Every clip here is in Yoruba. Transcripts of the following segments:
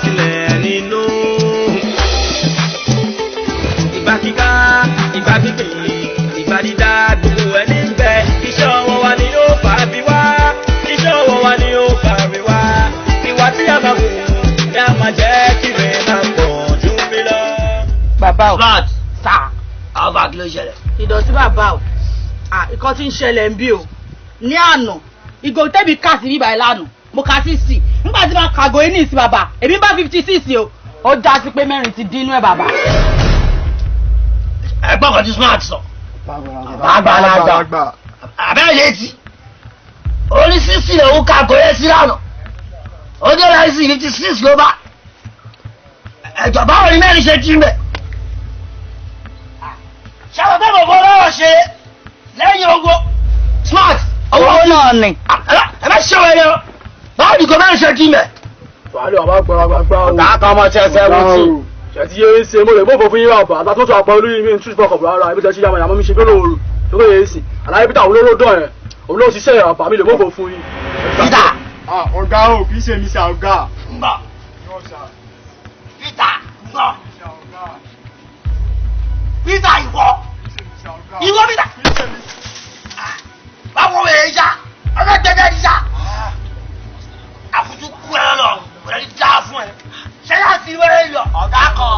sílẹ̀ nínú. Ìgbà kíká, ìgbà gbígbé, ìgbà dídá gbogbo ẹni ń bẹ. Iṣẹ́ ọwọ́ wa ni yóò fà bí wá. Iṣẹ́ ọwọ́ wa ni yóò fà bí wá. Ìwà tí a máa wù yá máa jẹ́ kí rẹ̀ máa pọ̀ jù mí lọ. Bàbá o. Smart. Sá. Àwọn bá kí ló ṣẹlẹ̀? Ìdọ̀tí bàbá o. Ìkan tí ń ṣẹlẹ̀ ń bí o. Ní àná, ìgò tẹ́bi ká sí bíbá ìlànà. Mo kà sí sí. Nígbà tí máa kàgò yín ní ìsìn bàbá, èmi bá 56 o. Ó já sí pé mẹ́rin ti dín inú ẹ̀ bàbá. Ẹ gbọ́ kan tí Smart sọ. Àgbàlagbà. Àbẹ́rẹ́ létí. Orí 60 lòun kàgò yẹn sí lánàá. Ó dé láìsí 56 ló bá. Ẹ̀jọ̀ báwo ni mẹ́rin ṣe jí mẹ́? Ṣàwọn tó mọ̀ fọ́ lọ́wọ́ ṣe lẹ́yìn ogo. Smart. Owó náà ni. Ẹ bá ṣe wẹ̀rẹ̀ o. Báwo ni kò mẹ́rin ṣe jí mẹ́? Fàálì ọba gbọ́ra o. Ọ̀gá kan mọ̀ ṣe ṣe wọ́n ti. Ṣètì yé ṣe mo lè mọ̀ fún yín wà bá. Àtàtúntò àpọ̀ olóyìn mi ń tún ìfọkọ̀ bọ̀ ara. Ibi tẹ́ ṣe yàmọ̀ yàmọ̀ mi ṣe gbọ́dọ̀ òru. Lókè yé sí. Àlàyé Peter òun ló dán ẹ̀. Òun ló ṣiṣẹ́ àbá mi lè mọ̀ fún yín. Peter. Ọ̀gá o kì í ṣe mi ṣe ọ̀gá. Mbọ̀. Peter mbọ̀. Peter ìwọ. Ìwọ Peter. Báwo wẹ̀ ya? Ọ̀gá gbẹ̀gbẹ̀ ni ya. Àkùtù kú ẹ lọ. Kò lè dá fún ẹ. Ṣé yà sí wẹ́rẹ́ yọ? Ọ̀gá kan.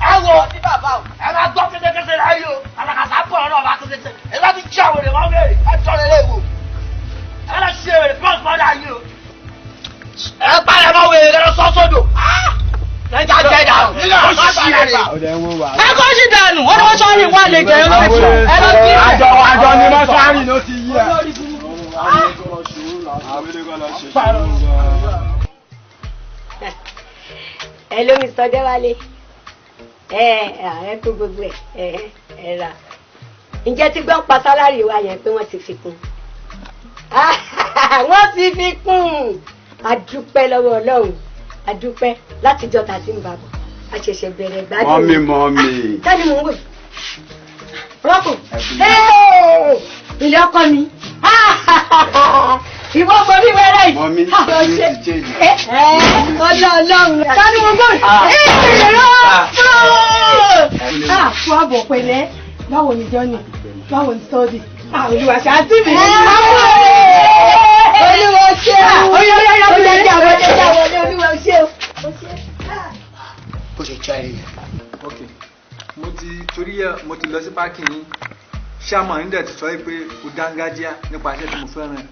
Ẹ wo ní bàbá o. Ẹ máa gbọ́ kékeré láyé o. Àlàkàtà bọ̀ ọ̀rọ̀ ọ̀gá kékeré. Ẹ bá ti jí àwọn ènìyàn wẹ̀rẹ̀. Ẹ tọ́ lé léwu. Ẹ lọ ṣe wẹ̀rẹ̀ pọ́s mọ́dà yìí o. Ẹ báyọ̀ mọ́ wẹ̀rẹ̀ lọ sọ́sọ́dọ̀. Lẹ́jà jẹ́jà o. Ó ṣì wẹ̀rẹ̀. Ẹ kó ṣì dànù, wọ́n ní wọ́n sọ́ọ́rì wà lè jẹ́ ẹ lọ sí. Àjọ ni mọ́ṣúárì ló ti yí ẹ. Ẹ ló Mr. Déwálé. Ààrẹ kó gbogbo ẹ rà. Ǹjẹ́ tí gbọ́n pa sálárì wa yẹn pé wọ́n ti fi kún? Wọ́n ti fi kún. A dúpẹ́ lọ́wọ́ Ọlọ́run. A dúpẹ́ látijọ́ ta ti ń bàbọ̀. A ṣẹ̀ṣẹ̀ bẹ̀rẹ̀ gbádùn. Mọ́mí. Tẹ́ni mò ń wò. Rọ́pò. Ilé ọkọ mi. Ìwọ ọmọ mi wẹ́rẹ́ yìí. Mọ́mí. Ọjọ́ Ọlọ́run. Tẹ́ni mò ń wò. Fún àbọ̀ pẹ̀lẹ́. Báwo ni Johnny? Báwo ni Sọ́ọ̀dì? Olúwa ṣáàtì mi. Olúwa ṣe o. Olúwa ṣe o. Bó ṣe jẹ́ ẹ̀yẹ. Ok, mo ti lọ sí páàkì yín. Ṣáàmà ń dẹ̀ ti sọ pé o dángájíá nípa iṣẹ́ tí mo fẹ́ràn.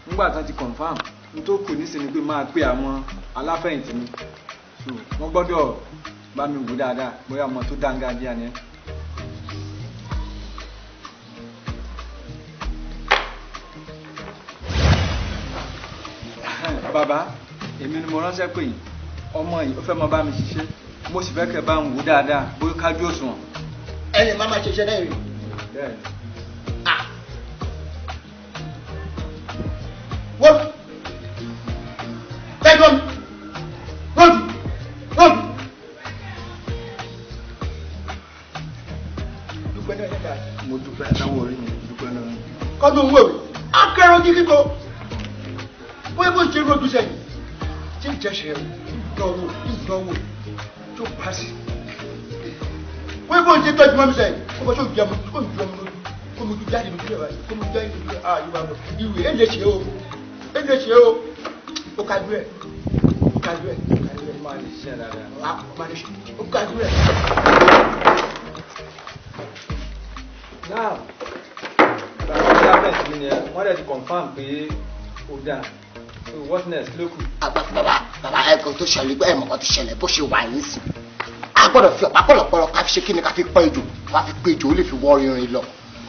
Nígbà tán ti confam, n tó kù nísìnyí pé máa pè àwọn aláfẹ̀yìntì mi. Wọ́n gbọ́dọ̀ bá mi wò dáadáa bóyá ọmọ tó dángájíá ni. Bàbá, èmi ni mo ránṣẹ́ pè yín. Ọmọ yìí ó fẹ́ máa bá mi ṣiṣẹ́. Mo sì fẹ́ kẹ́ bá ń wò dáadáa bóyá kájú òṣùwọ̀n. Ẹ lè má máa ṣiṣẹ́ náà rí. Wọ́n fẹ́ gbọ́n mi. Dúpẹ́ náà nígbà Mo dúpẹ́ náwó orí mi, dúpẹ́ náà. kọ́dún owó mi. Akẹ́rọ̀ jí kíkọ́. Wọ́n bó ṣe rọ́dún sẹ́yìn. Tí ìjẹsẹ̀ ìdánwò tó bá sí. Wọ́n bó ṣe tọ́jú mọ́mí sẹ́yìn. Kó bá ṣe òjò ọmọ tó ju ọmọ lójú. Kó mo ju jáde lójú rẹ̀ báyìí. Kó mo jáde lójú rẹ̀. Yorùbá lọ. Ìwé ẹ̀ lè ṣe o. Ẹ̀ lè ṣe o. Ó kájú ẹ̀. Ó kájú ẹ̀. Ó kájú ẹ̀. Máa lè ṣiṣẹ́ dáadáa. Máa lè ṣe. Ó kájú ẹ̀. Náà, bàbá mi lábẹ́ẹ̀tì mi ni wọ́n dẹ̀ ti confam pé ó dáa. So what next ló kù? Bàbá ẹ̀kọ́ tó ṣẹlẹ̀ gbẹ́ ẹ̀mọ́ kan ti ṣẹlẹ̀ bó ṣe wà yín sí. A gbọ́dọ̀ fi ọ̀pá pọ̀lọpọ̀lọ ká fi ṣe kí ni ká fi pọ́ ejò. Wá fi pé ejò ó lè fi wọ́ irin lọ.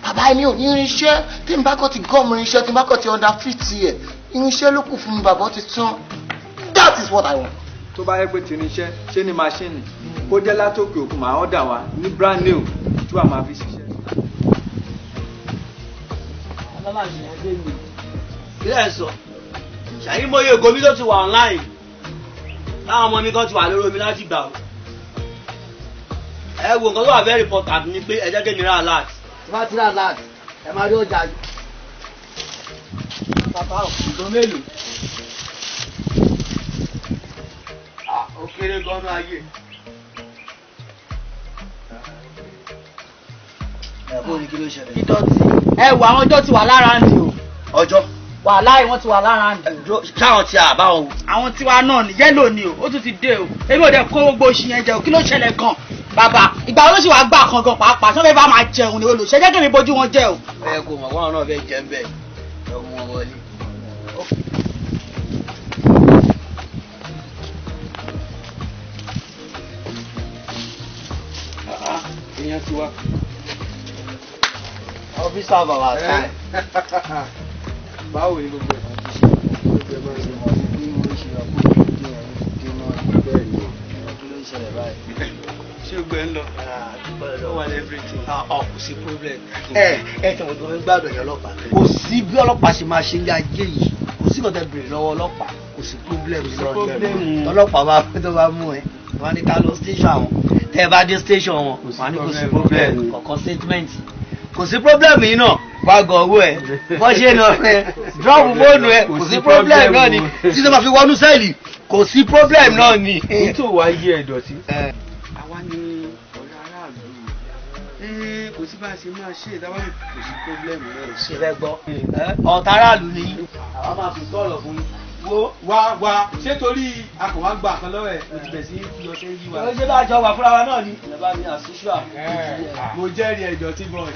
Bàbá mi ò ní irinṣẹ́ tí n bá kọ́ ti gọ́ọ̀mù irinṣẹ́ tí n bá kọ́ ti under 50 ẹ̀. Irinṣẹ́ ló kù fún mi bàbá ó ti tán. That is what I want. Tó bá yẹ pé ti irinṣẹ́ ṣé ní maṣíìnì kó jẹ́ látòkè òkun màá ọ̀dà wa ní brand new tí wàá máa fi ṣiṣẹ́. Ilé ẹ̀ sọ, ṣàyímọye ògo mi ló ti wà online. Táwọn ọmọ mi kan ti wà lórí omi láti gbà o. Ẹ wo nǹkan tó wà very important ni pé ẹ jẹ́ kí mi ra alert. Tí wọ́n ti rà láti ẹ máa rí ọjà yìí. Bàbá ò ìgbọ́n mélòó. kéré gan-an ayé. Bó ni kí ló ṣẹlẹ̀? ìdọ̀tí ẹ wò àwọn ọjọ́ ti wà lára ń di o. Ọjọ́. wàhálà wọ́n ti wà lára ń di. Ṣáwọn ti àbáwọn o. àwọn tiwa náà ní yẹ́lò ni o ó tún ti dé o èmi ò dẹ̀ kó gbogbo oṣù yẹn jẹ o kí ló ṣẹlẹ̀ gan bàbá ìgbà wo ló ṣì wá gbà kan gan pàápàá sọ́fẹ́ bá máa jẹun ni olùṣẹ́ jẹ́ kí mi bójú wọn jẹ o. Ẹ kò mọ̀ wọn náà fẹ́ jẹ́ ń bẹ̀ ọmọ wọlé. Ìyẹn ti wá. Ọ́fíìsà bàbá táì. Báwo ni gbogbo ẹ̀? Gbogbo ẹ̀ bá ṣe mọ̀ ní bí mo ṣe ọkọ̀ ìdí ẹ̀ ní náà bẹ́ẹ̀ ni kí ló ń ṣẹlẹ̀ báyìí. Ṣé o gbẹ ń lọ? Ó wà ní everything. Kò sí problem. Ẹ tí mo gbọ́ ń gbàdọ̀ yẹn ọlọ́pàá. Kò sí bí ọlọ́pàá ṣe máa ṣe ń ayé yìí. Kò sí kò tẹ bèrè lọ́wọ́ ọlọ́pàá. Kò sí problem lọ́jọ́. Ọlọ́pàá bá fẹ́ tó bá mú ẹ. Wọ́n á ní ká lọ station àwọn. Tẹ́ ẹ bá dé station wọn. Wọ́n á ní kò sí problem. Kọ̀ọ̀kan statement. Kò sí problem yìí náà. Wá gọ owó ẹ. Bọ́ ṣe lọ ẹ. Drop fóònù ẹ. Kò sí problem náà ni. Tí tó máa fi wọnú sẹ́ẹ̀lì. Kò sí problem náà ni. Èyí tó wá yé ẹ̀dọ̀tí. Àwa ni ọ̀rẹ́ aráàlú. Kò sí bá a ṣe máa ṣe ìdáwọ́ kò sí problem náà. Ṣé fẹ́ gbọ́? Ọ̀tá aráàlú ni. Àwa máa fi sọ̀rọ̀ fún yín. Wo wá ṣé torí akọ̀wá gbà kan lọ́wọ́ ẹ̀ o ti bẹ̀ sí fi ọṣẹ yí wa. Ó ṣe bá jọ wà fúnra wa náà ni. Ìjọba mi àṣìṣú à. Mo jẹ́rìí ẹ̀jọ̀ tí bọ̀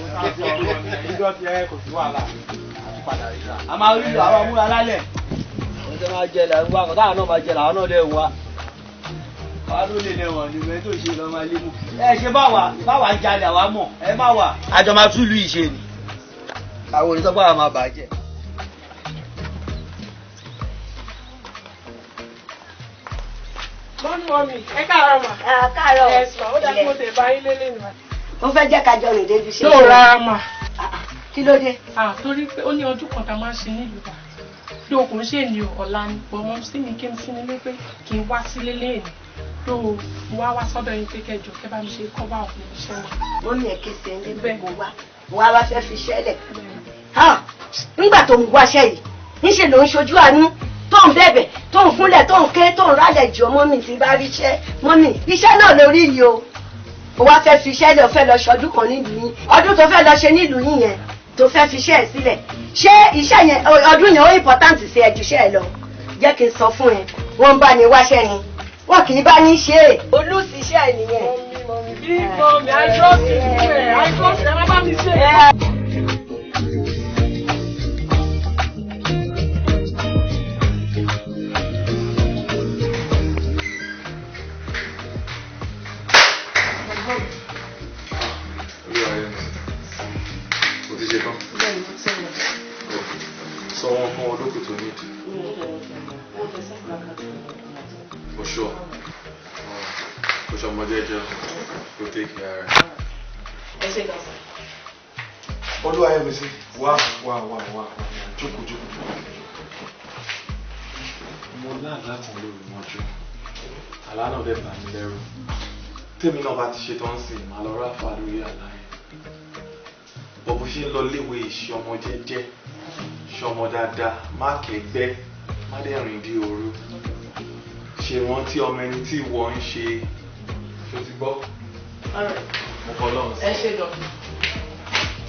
ìjọ ti ẹ kò sí wàhálà. A máa rí ìlú àwọn amúra lálẹ̀. Wọ́n ṣe máa jẹ làwọn akọ̀ táwọn náà máa jẹ làwọn náà lẹ̀ wá. Wàá ló lè lẹ́wọ̀n ní ìwé tó ṣe lọ́ máa lé mú. Ẹ ṣe báwa jalè àwa mọ̀ ẹ má wà. Àjọ máa túlù ìṣe ni. Àwọn onítọ́gbà wa máa bàjẹ́. Mọ́mí, ẹ káàárọ̀ mà. Káàárọ̀. Yes ma, ó dá kí mo tẹ̀ bá yín lélẹ̀ nù. Mo fẹ́ jẹ́ ká jọ rìn débi ṣe. Yóò rárá mà. Kí ló dé? Torí pé ó ní ọdún kan tá a máa ń ṣe nílùú wa. Bí okùnrin ṣe ní ọ̀la ni, pọ̀ mọ́ sí mi kí n sí nílé pé kí n wá sílé lẹ́yìn. Tó mo wá sọ́dọ̀ yín pé kẹjọ kẹ bá mi ṣe kọ́bà òkú iṣẹ́ wa. Ó ní ẹ̀kẹ́ sí ẹni bẹ́ẹ̀ mo wá fẹ́ fi ṣẹlẹ̀. Nígbà tó ń wáṣẹ́ yìí, níṣẹ́ ló ń ṣojú àánú tó ń bẹ̀bẹ̀ tó ń fúnlẹ̀ tó ń ké tó ń rálẹ̀ jọ mọ́mì tí bá rí iṣẹ́ mọ́mì iṣẹ́ náà lórí yìí o. Ó wá fẹ́ fi iṣẹ́ lọ fẹ́ lọ ṣọdún kan nílùú yín ọdún tó fẹ́ lọ ṣe nílùú yín yẹn tó fẹ́ fi iṣẹ́ ẹ̀ sílẹ̀ ṣé iṣẹ́ yẹn ọdún yẹn ó important sí ẹ ju iṣẹ́ ẹ lọ jẹ́ kí n sọ fún ẹ wọ́n ń bá ní wáṣẹ́ ni wọ́n kì í bá ní ṣe é olùsíṣẹ́ ẹ nìyẹn. Mọ́mí, I trust you. I trust you. Ẹ má bá mi ṣe. So one more look to need. For sure. For sure, my dear, go take care. Olúwa ẹ bẹ̀sẹ̀ wá. Jókòó. Mo láàlá kan lórí mọ́jú. Àlá náà dẹ̀ bà mí lẹ́rù. Tèmi náà bá ti ṣe tán sí màá lọ ráfà lórí àlá yẹn. Bọ̀bù ṣe ń lọ léwe ìṣe ọmọ jẹ́jẹ́. Ṣe ọmọ dáadáa, má kẹ́gbẹ́, má dẹ̀ rìn bí òru. Ṣe wọ́n tí ọmọ ẹni tí ìwọ ń ṣe. Ṣo ti gbọ́? Mo kọ́ lọ́run sí. ẹ ṣe lọ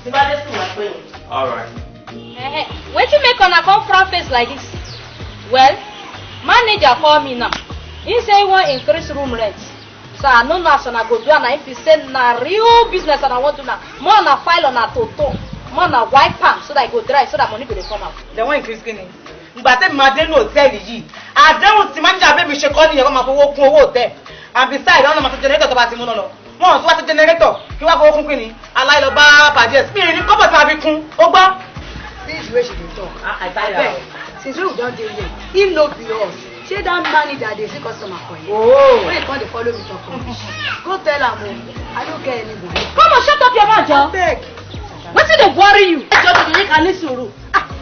tí bá dé sùn wá pé o. All right. Wetin make una come frown face like this? Well, manager call me now. He say he wan increase room rent. So I no know as una go do am na if he say na real business and I wan do na more na file on na toto more na wipe am so that e go dry so that money go dey come out. They wan increase kini ìgbà tẹ́mi máa dé ní hòtẹ́ẹ̀lì yìí àdéhùn tí manager bẹ́ẹ̀ mi ṣe kọ́ nìyẹn wọ́n máa fowó kún owó hòtẹ́ẹ̀ and besides wọ́n máa tó generator tó bá ti mú náà lọ wọ́n tó bá ti generator kí wọ́n fowó kún kini aláìlọ bá bàjẹ́ spirit ní kọ́pọ̀ tí wọ́n fi kún ó gbọ́. This way she dey talk. I tire. Since we don dey here him no be us shey that manager dey see customer for you. When he come dey follow me talk go tell am o I no get anybody. Come on, shut up your mouth, Joe. Wetin dey worry you? ẹjọ́ tó di ní ká ní sùúrù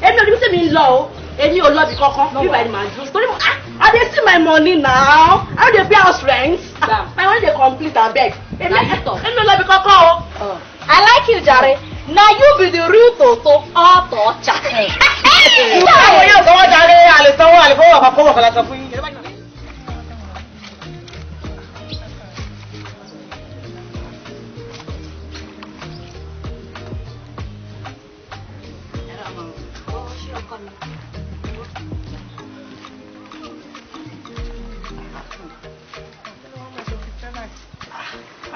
èmi ò ní bí sẹ́mi ń lọ o èmi ò lọ bí kankan bí báyìí máa dúró torí mo I dey see my money now I no dey pay house rent my money dey complete abeg èmi ò lọ bí kankan o. I like you, Jare. Na you be the real Toto Ọ̀tọ̀ọ̀chà. àwọn yóò sanwó darí àlè sanwó àlè fowó àpapọ̀ wọ̀ kọ́lá sọ fún yín.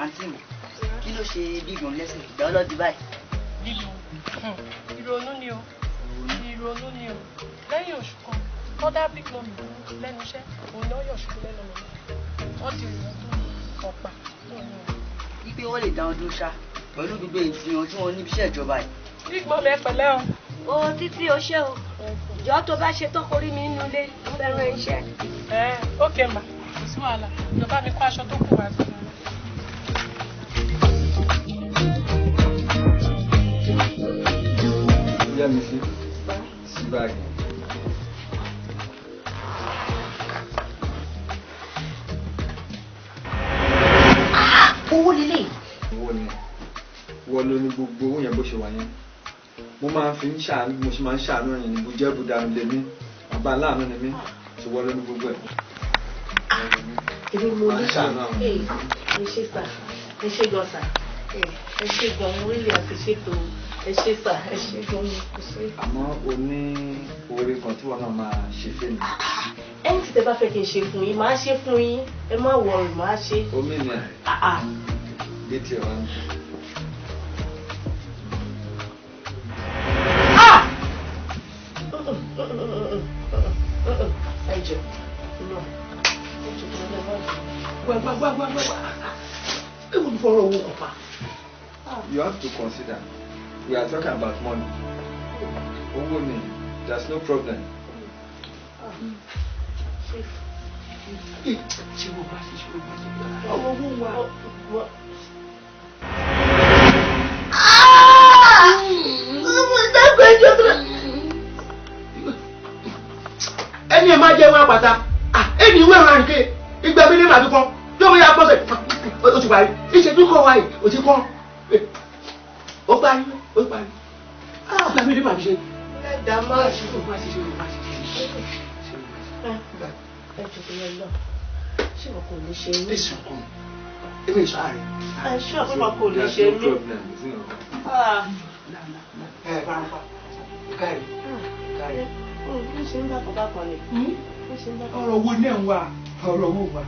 àǹtí mi kí ló ṣe bígan lẹ́sìn ìgbà ọlọ́dì báyìí. ìrònú ni o ìrònú ni o lẹ́yìn oṣù kan tó dá big mummy lẹ́nu iṣẹ́ òun náà yọ̀ ṣubú lẹ́nu mi wọ́n di ìrònú tó ọ̀pá wípé wọ́n lè dá ọdún ṣá pẹ̀lú gbogbo ìfihàn tí wọ́n níbi iṣẹ́ ìjọba yìí. big mummy ẹ pẹ̀lẹ́ o. o títí o ṣe o ìjọ tó bá ṣe tó korí mi nínú ilé ń fẹ́ràn iṣẹ́. ókè mà kò sí wàhálà ìjọba mi kó aṣọ tó kù wá sí i. Yá mi sí báàgì. owó lílé. Owó ni wọ́n ló ní gbogbo owó yẹn bó ṣe wà yẹn. Mo máa ń fi ń ṣàánú mo ṣe máa ń ṣàánú ẹ̀yìn ní bùjẹ́ bùdánù lé mi bàbá aláàánú ni mí ṣe wọ́n ló ní gbogbo ẹ̀. èmi mo ní ṣàánú àwọn. ẹ ṣe sà ẹ ṣe gan sà ẹ ṣe gan mo rí lè àfiṣètò ẹ ṣe sà ẹ ṣe gan ni kò ṣe. Àmọ́ o ní oore kan tí wọ́n náà máa ṣe fẹ́mi. ẹni tí tẹ bá fẹ́ kí n ṣe fún yín máa ṣe fún yín ẹ má wọrùn máa ṣe. Omi ni dé tiẹ̀ wá ní. ẹ jọ lọ ẹ jọ tó lọ wá ewu ni fọwọ́ owó kọ̀ọ̀pá. You have to consider we are talking about money. Owó ni there's no problem. ṣé wo bá ṣe ọwọ́ owó wa. ẹni ẹ máa jẹ wọn àpàtà ẹni ìwé ẹ̀rọ àrùké ìgbà mi ní màbí kan yóò mú ya pọ́sẹ̀ o ti parí ìṣẹ́jú kọ́ wáyé o ti kọ́ ó parí ìgbà mi ní màbí ṣe. ẹ̀dá máa ṣe o máa ṣe ṣe o máa ṣe ṣe. ẹ jọ tó yẹ lọ ṣé wọn kò ní ṣe mí. èsì kan èmi ìṣọ́ ààrẹ. ẹ ṣé ọ̀pọ̀ wọn kò ní ṣe mí. ẹ faranfa kárí kárí. ń ṣe ń bá bàbá kan ni. ọ̀rọ̀ owó náà wà ọ̀rọ̀ owó wà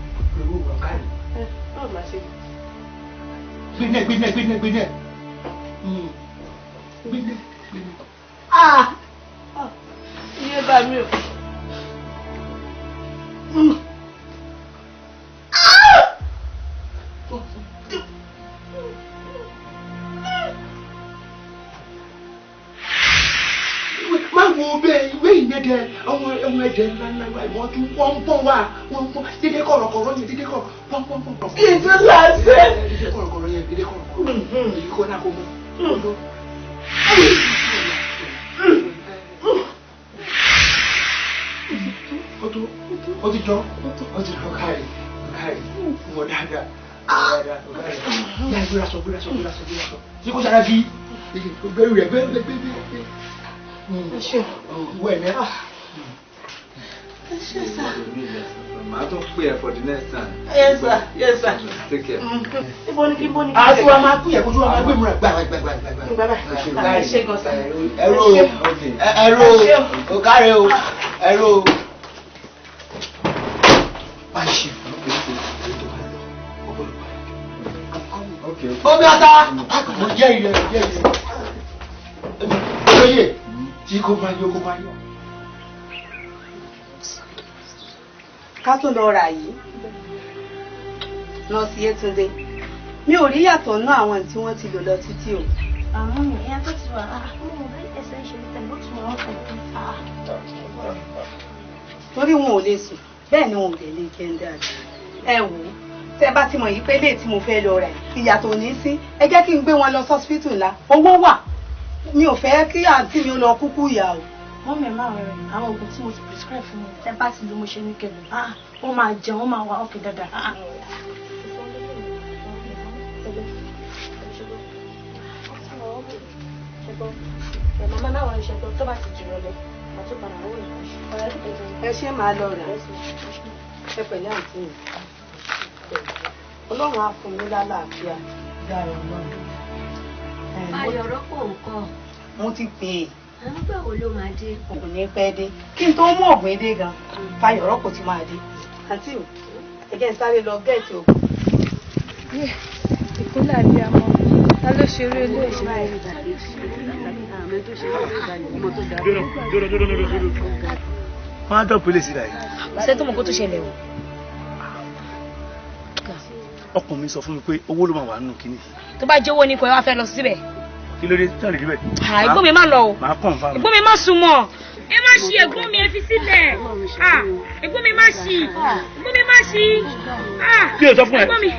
kárí. báwo máa ṣe. gbinẹ. iye bá mi o. máa wo bẹ́ẹ̀ ìwé ìyẹ́dẹ ọmọ ẹ̀dẹ̀ ńláńlá ìwọ̀n tún pọ́npọ́n wà wọ́n pọ́n dédé kọ̀rọ̀kọ̀rọ̀ yẹn dédé kọ̀ pọ́npọ́n. kí n tún láṣẹ. dédé kọ̀rọ̀kọ̀rọ̀ yẹn dédé kọ̀rọ̀kọ̀rọ̀ èyí kọ́ náà kó mú. ó ti jọ kárí wọ́n dáadáa yà gbéra sọ tí kò sára bí gbẹrù rẹ gbẹ. Wait, man. Yes, sir. Màá tún pè ẹ́ for the next time. Yes, sir. Yes, sir. Take care. Ibo ni. Àti wa máa kú yẹ kó tí wọ́n máa gbé múra gbà. Ẹ ṣé gan sir. Ẹ̀rọ o káre o ẹ̀rọ. Má ṣe fún mi pé omi ata mo jẹ́ ilẹ̀ olóyè tí kò máa yọ. ká tó lọ rà yìí nọ́ọ̀sì Yétúndé mi ò rí yàtọ̀ náà àwọn tí wọ́n ti lò lọ títí o. àmọ́ mi ìyá tó ti wà mo rí ẹsẹ̀ ìṣèlú tẹ̀lé ó ti wà wọ́n kàn. torí wọn ò lè sùn bẹ́ẹ̀ ni wọn ò lè lè jẹun dáadáa. ẹ wò ó tẹ́ bá ti mọ̀ yìí pé lè tí mo fẹ́ lọ rà ìyàtọ̀ ní sí ẹ jẹ́ kí n gbé wọn lọ sọ́sìpítù ńlá owó wà mi ò fẹ́ kí àǹtí mi lọ kúkú ìyá o. wọ́n mẹ̀ máa rẹ̀ àwọn oògùn tí mo ti prescribe fún mi tẹ́ bá ti lo mo ṣe ní kẹlẹ̀ wọ́n máa jẹun wọ́n máa wà ókè dáadáa. màmá náà wọ́n ṣe tó bá ti jùlọ lọ àti padà wọ́n ẹ ṣe máa lọ rà ẹ pẹ̀lú àǹtí mi ọlọ́run á fún mi lálàáfíà dára ọlọ́run. ayọ̀rọ́pò nǹkan. mo ti pè é. nígbà wo ló máa dé. ògùn ní pẹ́ dé kí n tó mú ọ̀gbìn dé gan fayọ̀rọ́pò ti máa dé. àǹtí o ẹ jẹ́ n sáré lọ gẹ́ẹ̀tì ògùn. ìkúnlẹ̀ abiyamọ ta ló ṣe eré ilé ìṣẹ̀lẹ̀ wọ́n á dọ̀ pólísì rà yìí. ṣé tó mọ̀ kó tó ṣẹlẹ̀ o. ọkùnrin mi sọ fún mi pé owó ló máa wà nínú kíní. tó bá jẹ́ owó ni kò ẹ wá fẹ́ lọ síbẹ̀. kí ló dé tí wọ́n lè rí bẹ́ẹ̀. ẹ̀gbọ́n mi má lọ o. màá kàn fáwọn. ẹ̀gbọ́n mi má sùn mọ́. ẹ má ṣí ẹ̀gbọ́n mi ẹ fi sílẹ̀. ẹ̀gbọ́n mi má ṣí. ẹ̀gbọ́n mi má ṣí. kí ló sọ fún ẹ. ẹ̀gbọ́n mi.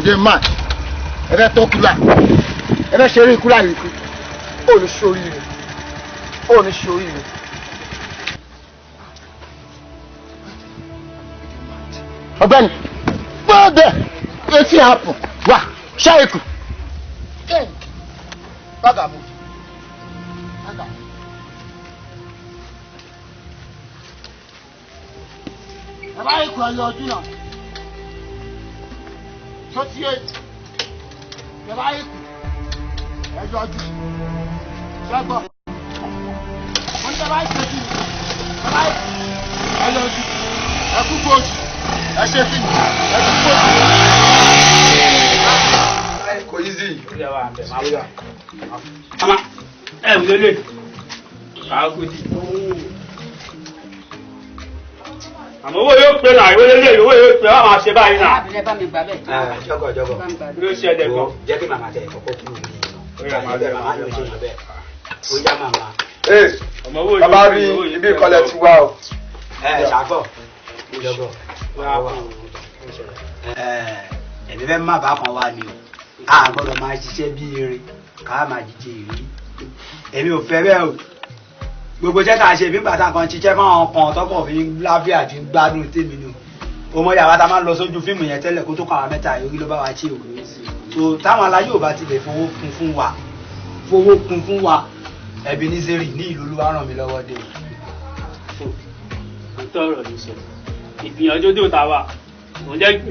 The man, ẹ fẹ́ tó kúlà, ẹ fẹ́ ṣeré kúlà yìí kú, ó ní ṣoríire, ó ní ṣoríire. Ọ̀gbẹ́ni, gbọ́dọ̀ etí àpò wà ṣáìkù. Bága mu. Bàbá ikú ọyọ ọdún náà. Tó ti yé bàbá ikú ẹjọ́ ọdún. Ṣẹ́gbọ́. Wọ́n ní bàbá ikú ojú. Bàbá ikú ọyọ ọdún. Ẹkú gbòòsì. Ẹ ṣe kí ni? Ẹkú gbòòsì. Kò yí sí. Mama, ẹ wù lélẹ̀. Àgùdì. Àmọ́ owó yóò pé náà, ìwé lélẹ̀ owó yóò pé wá máa ṣe báyìí náà. Àbílẹ̀ bá mi gbà bẹ́ẹ̀. Jọ́gọ̀. Ló ṣe ẹ̀dẹ̀ gan. Jẹ́ kí màmá tẹ̀ kọ́kọ́ kúrò ní ìlú. Màmá yóò ṣe yàn bẹ́ẹ̀. Ó yá màmá. Ọmọ owó yóò Bàbá rí ibi ìkọlẹ̀ ti wá o. Ṣàgbọ̀. Jọ́gọ̀. Ẹ̀mí fẹ́ má bàá kan wá ni o. A gbọ́dọ̀ máa ṣiṣẹ́ bí erin, ká máa jíjẹ ìrírí. Èmi ò fẹ́ bẹ́ẹ̀ o. Gbogbo jẹ́ ká ṣe bí bàtà kan ṣiṣẹ́ fáwọn kan tọ́kọ̀ fi láfíà àti gbádùn tèmi nù. Ọmọ yàrá ta máa ń lọ sójú fíìmù yẹn tẹ́lẹ̀ kó tó kọ́ àwọn mẹ́ta yòókì ló bá wa ṣe o. So táwọn aláyé ò bá tilẹ̀ fowó kún fún wa ẹbí ní sẹ́rì ní ìlú ló wá ràn mí lọ́wọ́ dé. Tọ́rọ̀ ló sọ. Ìgbìyànjú tó ta wà.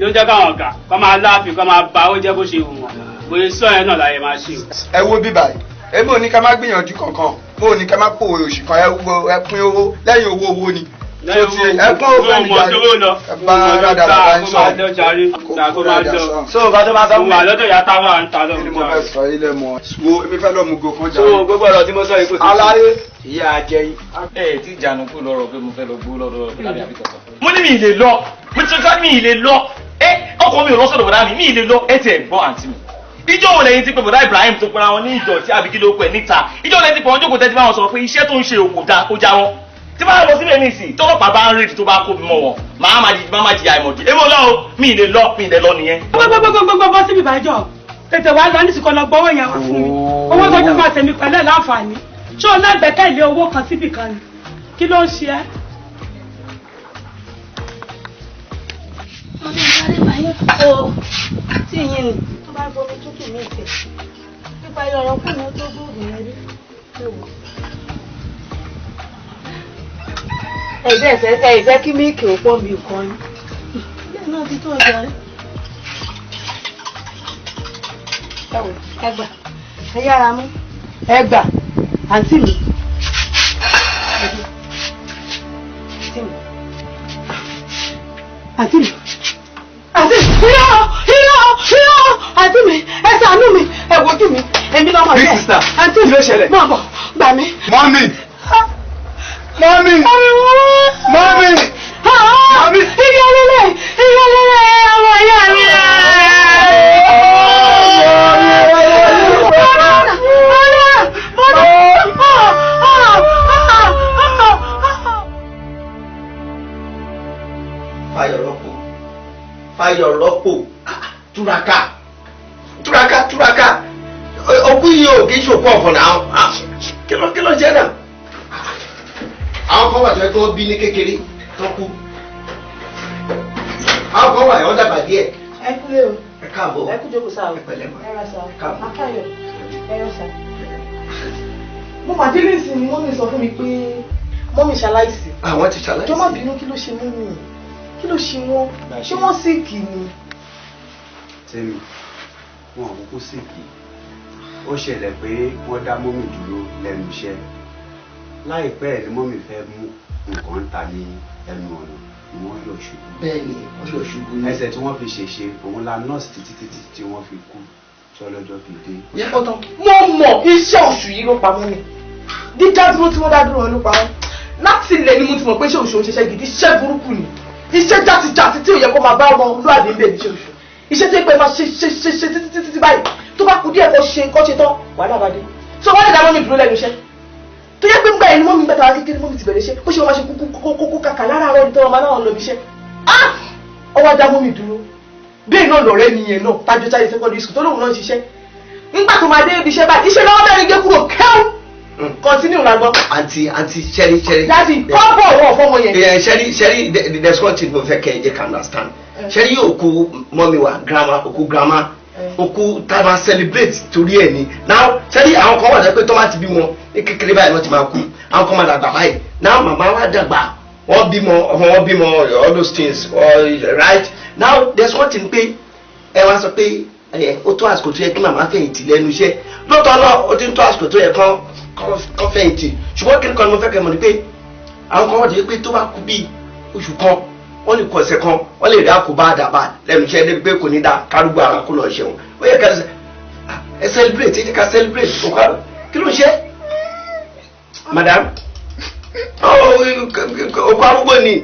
Ló jẹ́ káwọn ọ̀gá kọ́ máa láàfin kọ́ máa bá ó jẹ́ bó ṣe wù wọ́n. Bóyá sọ ẹ̀ náà láyé máa ṣe o. Ẹ wo bíbá yìí èmi ò ní ká má gbìyànjú kankan mo ò ní ká má pòwe òṣì kan ẹ pín owó lẹ́yìn owó ni. Ẹ pín owó ẹni jáde ẹ bá rádà bàbá ń sọ kó máa lọ. So bá tó máa sọ fún mi. Wà lọ́dọ̀ ìyá táwọn à ń ta kí ni mo fẹ́ lọ́wọ́. sọ ilé mọ́ wo èmi fẹ́ lọ mú go kan jáde. So gbogbo ọ̀rọ̀ tí mo sọ yìí kò sí. Aláyé ìyá ajẹ́yìn. ẹ tí ìjànù kú lọ́rọ̀ pé mo fẹ́ lọ gbó lọ́dọ̀ lábẹ́ àbíkọ̀sọ. Mo ní mi ì lè lọ. Mo ti sọ mi ì lè lọ. Ọkọ mi ò lọ sọ́dọ̀ bọ̀dá mi ì lè lọ. Ẹ tiẹ̀ gbọ́ àǹtí mi. Ìjọ wo lẹ́yìn tí pé bọ̀dá Ibrahim tó pera wọn ní ìdọ̀tí àbí kí ló pẹ̀ níta. Ìjọ lẹ́yìn tí pé wọ́n jókòó tẹ́tí bá wọn sọ pé iṣẹ́ tó ń ṣe òkò dá kó já wọn. Tí bá lọ síbẹ̀ nísìnyí tọ́lọ́pàá bá ń rèdí tó bá kó mi mọ́ wọn màá má jìyà ìmọ̀dí. Èmi ò lọ o mi ì lè lọ nìyẹn. Gbogbo bọ́ síbi ìbàjọ́ tètè wá lọ nísìkò lọ gbọ́wọ́ yẹn wá fún mi. Owó tó jẹ́ máa tẹ̀mí pẹ̀lẹ́ láǹfààní. Ṣé o lágbẹ̀kẹ̀lé owó kan síbì kan ni? Kí ló ń ṣe ẹ́? Mo ní sáré báyọ̀ tó tí yín ni tó bá gbọ́ mi tútù mí ìfẹ́. Pípa ìrọ̀rùn kù ní tó gbóògùn yẹn rí. Ẹ̀fẹ́ kí míìkì ò pọ̀ bí nǹkan ni. Ilé náà ti tó ọjà rẹ̀. Ẹgbà ẹ yára mú. Ẹgbà àǹtí mi. Àǹtí mi. Àǹtí mi ẹ ṣàánú mi ẹ wojú mi èmi lọ́mọ Big bẹ́ẹ̀. sister, Àǹtí kí ló ṣẹlẹ̀? Máa bọ̀ gbà mí. Mọ́mì. Mọ́mí. Iye olólè ọmọ ìyá mi. Fayọ̀ rọ́pò túraká òkú yìí ò kì í ṣòkú ọ̀fọ̀ náà kí ló jẹ́ náà àwọn kan wà tó yẹ kí wọ́n bí ní kékeré tó kú àwọn kan wà yẹn wọ́n dàgbà díẹ̀. Ẹ kúlé o. Ẹ káàbọ̀. Ẹ kú jókòó sáà o. Ẹ pẹ̀lẹ́ mọ́. Ẹ ra sáà. Káàbọ̀. Akáyọ̀ ẹ yọ sáà. Mo pàdé lẹ́sìn ni mọ́mí sọ fún mi pé mọ́mí ṣaláìsí. Àwọn ti ṣaláìsí. Jọ̀ọ́ má bínú kí ló ṣe mọ́mí kí ló ṣe wọ́n ṣé wọ́n síìkì ni. Tẹ́mi wọn ò kúkú síìkì ó ṣẹlẹ̀ pé wọ́n dá mọ́mì dúró lẹ́nu iṣẹ́ láìpẹ́ ni mọ́mì fẹ́ mú nǹkan ta ní ẹnu ọ̀nà ni wọ́n yọ̀ ṣubú. bẹ́ẹ̀ni wọ́n yọ̀ ṣubú ní. ẹsẹ̀ tí wọ́n fi ṣèṣe òun la nọ́ọ̀sì títí tí wọ́n fi kú tí ọlọ́jọ́ fi dé. ọ̀tọ̀ mo mọ̀ iṣẹ́ oṣù yìí ló pa mọ́ mi dídá dúró tí wọ́n dá dúró ló pa wọ́n láti ilẹ̀ ni mo ti mọ̀ pé iṣẹ́ oṣù ń ṣiṣẹ́ gidi iṣẹ́ burúkú ni iṣẹ́ játijàti tí ò yẹ kó máa bá ọmọ olúwàbí ń bẹ̀ níṣẹ́ oṣù iṣẹ́ tí pé máa ṣe títí báyìí tó bá kú díẹ̀ kó ṣe tán wàhálà bá dé so wọ́n lè dá mọ́mí dúró lẹ́nu iṣẹ́ tó yẹ pé ń gbà ẹni mọ́mí gbẹ́ta wá kékeré mọ́mí ti bẹ̀rẹ̀ iṣẹ́ ó ṣe wọ́n máa ṣe kókó kàkà lára àwọn ẹni tó wọn máa náà lọ bí iṣẹ́ ọwọ́ dá mọ́mí dúró bẹ́ẹ̀ náà lọ̀rẹ́ mi yẹn náà tájọ́ táyé secondary school tó lóun náà ṣiṣẹ́ nígbà tó máa dé ibi iṣẹ́ báyìí iṣẹ́ lọ́wọ́ mẹ́rin gé kúrò kẹ́hún continue la gbọ́. àǹtí ṣẹ́rí. dadi kọ́pọ̀ wọ̀ fọmọ yẹn. ṣẹ́rí there's one thing mo fẹ́ kẹ́ ẹ jẹ́ ká understand ṣẹ́rí òkú mọ́mi wa òkú grandma òkú tá a máa celebrate torí ẹ̀ ni now ṣẹ́rí àwọn kan wà lẹ́ pé tó máa ti bímọ ní kékeré báyìí wọ́n ti máa kú àwọn kan máa dàgbà báyìí now màmá wa dàgbà wọ́n bímọ all those things right now there's one thing pé ẹ wá sọ pé ó tó àsìkò tó yẹ kí màmá fẹ̀yìntì lẹ́nu iṣẹ́ lóòótọ́ náà ó ti ń tó àsìkò tó yẹ kán fẹ̀yìntì ṣùgbọ́n kí ni kan ni mo fẹ́ kẹ́ mọ̀ ni pé àwọn kan wọ́n ti pé tó bá kú bí oṣù kan wọ́n lè kọ ọ̀sẹ̀ kan wọ́n lè rí àkóbá àdàbà lẹ́nu iṣẹ́ débi pé kò ní dá kárúgbó ara kó lọ ṣẹ̀wọ̀n ó yẹ ká ẹ celebrate ẹ jẹ́ ká celebrate kí ló ń ṣe madam òkú arúgbó ni.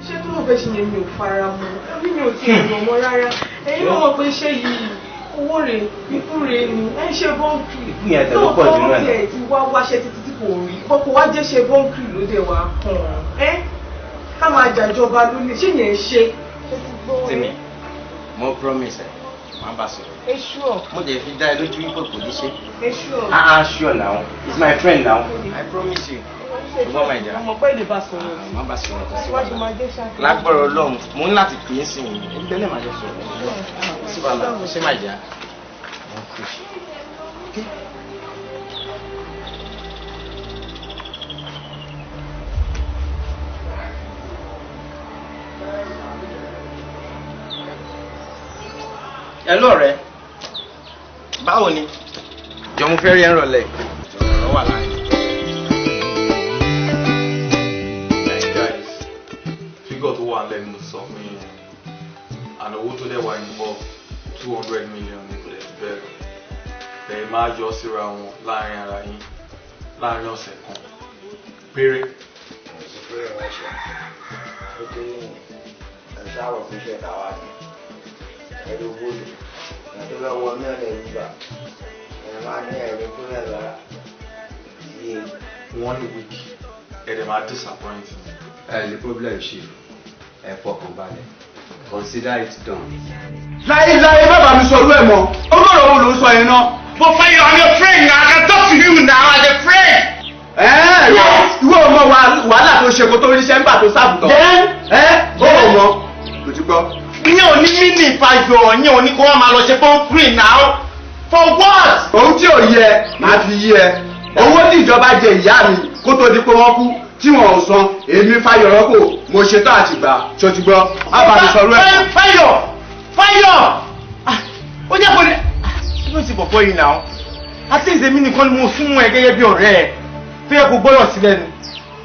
iṣẹ́ tó mọ̀ fẹ́ ṣe yẹn mi ò fara mọ́ ẹbí mi ò ti rọ̀ mọ́ rárá ẹ̀yin náà mọ̀ pé iṣẹ́ yìí owó rẹ̀ ikú rẹ̀ ni ẹ̀ ń ṣe bọ́ǹkì lóòótọ́ ó tiẹ̀ ti wá wáṣẹ́ títí tí kò rí kókó wá jẹ́ ṣe bọ́ǹkì ló dé wá kàn án ká máa jàjọba lólè ṣé yẹn ṣe. tèmi mo promise ẹ máa bá sọ. èṣù ọ. mo jẹ fi dá ẹ lójú wípé kò ní ṣe. èṣù ọ. sure now he's my friend now I promise you. ṣùgbọ́n máa jà ọmọ pẹ́ lè bá sọ̀rọ̀. máa bá sọ̀rọ̀ kò sí síwájú máa dé ṣáà. lágbọ̀rọ̀ ọlọ́run mo ní láti pè é sí i ẹgbẹ́ lè máa jẹ sọ̀rọ̀ kò sí wàhálà kò sí máa jà. Hello ọ̀rẹ́ báwo ni jọ mo fẹ́ rí ẹ ń rọlẹ̀ ọ̀rọ̀ wà láàyè. fígọ̀ tó wà lẹ́nu sọ fún yín àná owó tó dẹ̀ wà involve 200 million ní kò dẹ̀ bẹ̀rẹ̀ bẹ̀rẹ̀ máa yọ síra wọn láàrin ara yín láàrin ọ̀sẹ̀ kan péré. ẹ̀rọ gbòdò ẹ̀rọ bá wọ náà lè gbà ẹ̀rọ máa ní ẹ̀rọ tó lẹ̀ lára yé. 1 week ẹ̀rẹ̀ máa disappoint me. The problem chief ẹ fọkàn balẹ̀ consider it done. láyé bàbá mi sọ orú ẹ̀ mọ́ ọgọ́rọ̀ wo ló ń sọ yẹn náà. but for you I'm your friend now I can talk to you now as a friend. ìwọ ọmọ wàhálà tó ṣe kó tó ríṣẹ́ ńgbà tó sábùtọ̀. ó mọ lójúgbọ́. ní òní mini ìfàjọ ní òní kó wá máa lọ ṣe fún green now for what. ohun tí ò yẹ máa fi yí ẹ owó tí ìjọba jẹ ìyá mi kó tó di pé wọ́n kú tí wọn ò san èmi Fáyọ̀rọ́pò mo ṣetán àti gbà ṣòtìgbọ́ ábàmì sọ̀rọ̀ ẹ̀. Fáyọ̀ ó jẹ́ kó ní kí ló ti bọ̀bọ̀ yìí náà àti ìṣèmí nìkan ni mo fún ẹ gẹ́gẹ́ bí ọ̀rẹ́ ẹ tó yẹ kó gbọ́dọ̀ sílẹ̀ ni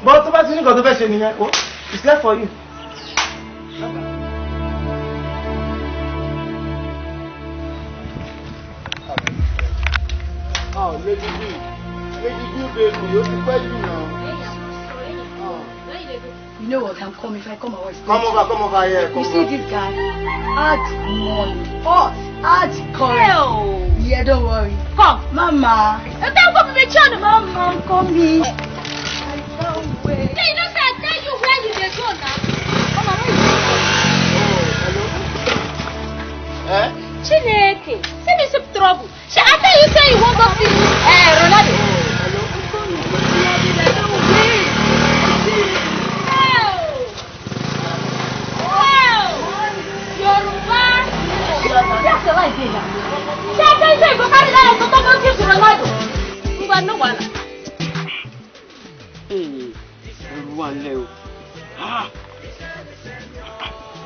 bọ́ tó bá ti ní nǹkan tó fẹ́ ṣe nìyẹn o it's left for you. Lady B baby ó ti pẹ́ jù náà. You know what? I'm coming. If I come, I will. Come over here. You see this guy? Add money. Add coin. Yeah, don't worry. Come, Mama. If they go to the channel, Mama, come here. I don't wait. Hey, you know, say I tell you where you dey go now. Come on, where you go? Chineke, see me some trouble. I tell you, say you won't go see Ronaldo. Yoruba. That's the right thing. Say I tell you, say you go carry that to talk about you Ronaldo. You got no one. Olúwa ńlẹ̀ o.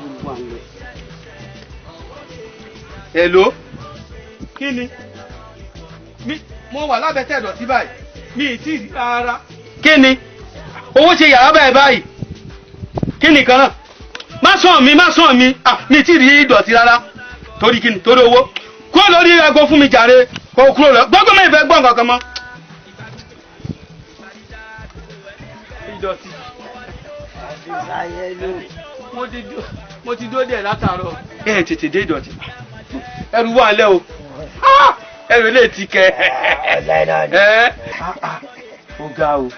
Olúwa ńlẹ̀. Hello? Kí ni? Mo wà lábẹ́ tẹ̀dọ̀ sí báyìí. Mi ì tí ì rí rárá. Kí ni? owó ṣe yàrá báyìí báyìí kí nìkan náà má sàn mí mi ti rí ìdọ̀tí rárá torí kí ni torí owó kúrò lórí aago fún mi jàre kó kúrò lọ gbọ́gbọ́ mi ìfẹ́ gbọ́n kankan mọ́. ìdọ̀tí mo ti dó dẹ̀ látàárọ̀ ẹ tètè dé ìdọ̀tí ẹrù wà lẹ́ o ẹrù lè ti kẹ ẹ ó ga o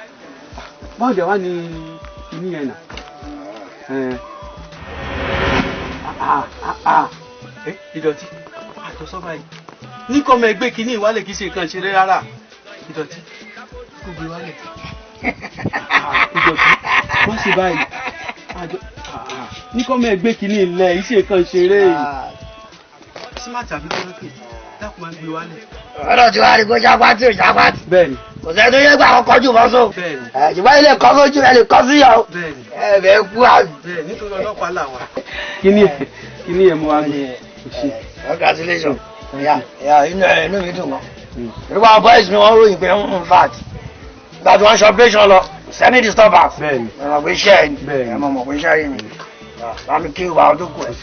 báwo dẹ̀ wá ní inú yẹn nà ìdọ̀tí àtọ̀sọ́ba yìí ní kọ́mọ ẹgbẹ́ kìíní ìwálẹ̀ kìí ṣe nǹkan ṣeré rárá ìdọ̀tí kò gbé wálẹ̀ ìdọ̀tí wọ́n ṣe báyìí ní kọ́mọ ẹgbẹ́ kìíní ilẹ̀ ìṣe nǹkan ṣeré símáàtì àbí kọ́lọ́pì dákun máa ń gbé wálẹ̀. ọ̀rọ̀ tí wàá rí kó jápátì ò jápátì. bẹ́ẹ̀ni. kò sẹ́ni tó yẹ gbà kọ́kọ́ jù fọ́sọ̀. bẹ́ẹ̀ni. ṣùgbọ́n ilé kọ́ lójú ẹ lè kọ́ sí yà ó. bẹ́ẹ̀ni. ẹ bẹ́ẹ̀ kú àbí. bẹ́ẹ̀ni nítorí ọlọ́pàá làwọn. kíní ẹ̀ mú wa ní òṣì. congratulations. inú mi dùn gan. nígbà wọn boys mi wọ́n ròyìn pé in fact ìgbà tí wọ́n ṣe operation lọ sẹ́ni disturbance. bẹ́ẹ̀ni. ẹ mọ̀ pé iṣẹ́ ẹ̀ ni. bẹ́ẹ̀ni. ẹ mọ̀ pé iṣẹ́ yìí ni. láti kí ìwà ọdún kù ẹ̀.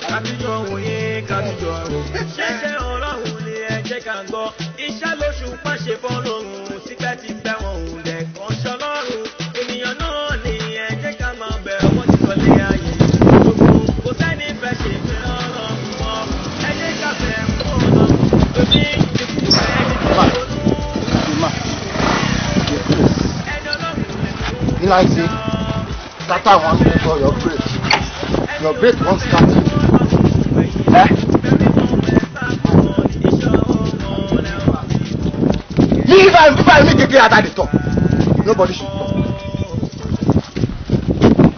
Kàtijọ́ wòye kàtijọ́ rò. Ṣẹ́ṣẹ́ ọlọ́run ni ẹ jẹ́ ká gbọ́. Iṣẹ́ lóṣù pàṣẹ fọ́lọ́run. Tipẹ́tipẹ́ wọn ò lẹ̀ kàn ṣọlọ́run. Ènìyàn náà ni ẹ jẹ́ ká máa bẹ̀rẹ̀ wọ́n ti sọlé ayé. Gbogbo kò sẹ́ni fẹ́ ṣe fẹ́ ọlọ́run wọn. Ẹ jẹ́ ká bẹ̀rẹ̀ fún ọlọ́run. Lóní ikú rẹ̀ ní tó ronú. Be like say, scatter one for your brake. Your brake won't scatter. If I make a clear at the top, nobody should talk.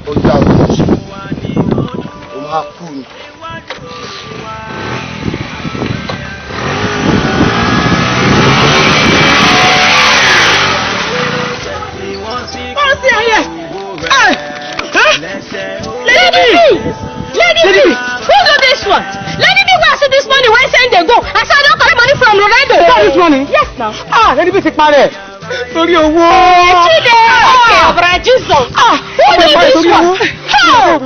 Oh, yeah, cool. Lady B, who do this one? Lady B, where I see this money? Where saying they go? I said I don't collect money from Ronaldo. You got this money? Yes, now. Lady B ti parẹ́. Torí owó. Chide, Obra Jesus. Who do this one? How?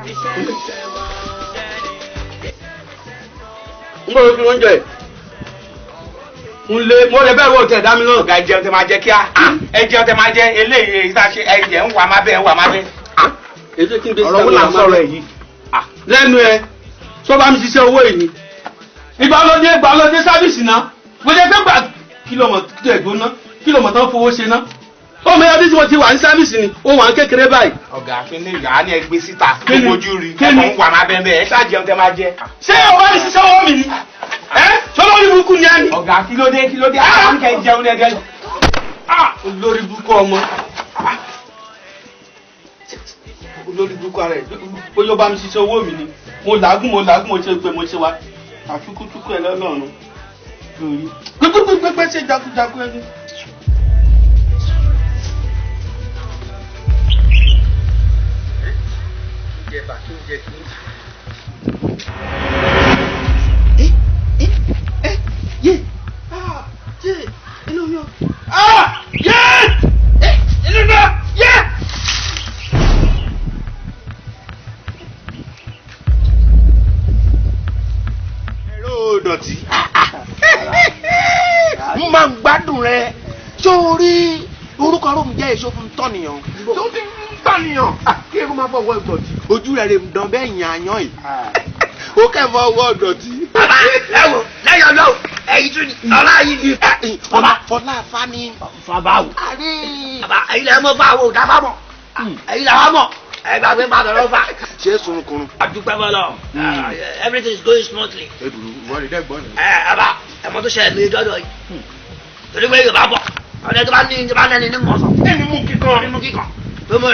Mo ro kí wọ́n jẹ. Mo lè bẹ̀rù òtẹ̀ dá mi lọ́rùn. Ọ̀gá ẹjẹun tẹ máa jẹ kíá. Ẹjẹun tẹ máa jẹ eléyìí ìsáṣe ẹjẹ ń wà má bẹ́ẹ̀ wà má bẹ́ẹ̀. Èso kí n gbé ọ̀rọ̀ wọn là ń sọ̀rọ̀ ẹ̀ yìí. Lẹ́nu ẹ tó bá mi ṣiṣẹ́ owó yìí ni ìgbàlódé sábìsì náà mo jẹ́ pé gbà kìlọ̀mọ̀ tó ẹ̀gbọ́n ná kìlọ̀mọ̀ tó ń fowó ṣe ná ó mọ ẹbí tí mo ti wà ní sábìsì ni ó wà ń kékeré báyìí. Ọ̀gá kí ni ìyá ni ẹ gbé síta tó bójú rí ẹ̀kọ́ ń wà má bẹ́ẹ̀ bẹ́ẹ̀ ẹ ṣáàjẹun tẹ máa jẹ. ṣé ọba ní ṣiṣẹ́ owó mi ni sọlá orí burúkú ni ẹ ní. Ọ̀gá kílódé àwọn kẹ́ ń jẹun ẹgẹ. olórí burúkú ọmọ olórí burúkú ara ẹ bóyá ó bá mi ṣiṣẹ́ owó mi ni mo làágùn mo ṣe pé mo ṣe wá àfikútukú ẹ lọ́lọ́run lórí gbẹgbẹgbẹgbẹ ṣe jagunjagun ẹni. inú mi ò. inú mi ò. dọ̀tí. Mo máa ń gbádùn rẹ sórí orúkọ ọlọ́run jẹ́ èso fún tọ́nìyàn tó ti ń tọ́nìyàn kí ewu máa fọwọ́ ìdọ̀tí ojú rẹ̀ rè ń dán bẹ́ẹ̀ yàn án yìí ó kẹ́fọ́ ọwọ́ ìdọ̀tí. Bàbá ẹ wò lẹ́yìn ọlọ́run ẹ̀yin tún ní ọlá yìí ni. Bàbá Fọlá Fani. Fàbáwò. Bàbá ẹ̀yin lẹ́yìn mọ́ báwo ò dábàá mọ̀ ẹ̀yin làwọn mọ̀ ẹ gbàgbé máa bẹ̀rẹ̀ ọ̀fà. Ṣé sunkún? Adúpẹ́ bọ́lọ̀ everything is going smoothly. Ebùrú wọ́n rí dẹ́gbọ́n ni. Bàbá ẹ̀mọ́ tó ṣẹlẹ̀ mi dọ́dọ̀ yìí torí pé Yorùbá bọ̀ ọ̀dẹ tó bá ní tó bá nẹ́ni ní mọ̀ọ́sán. Ẹni mú kíkan ní mú kíkan tó mọ̀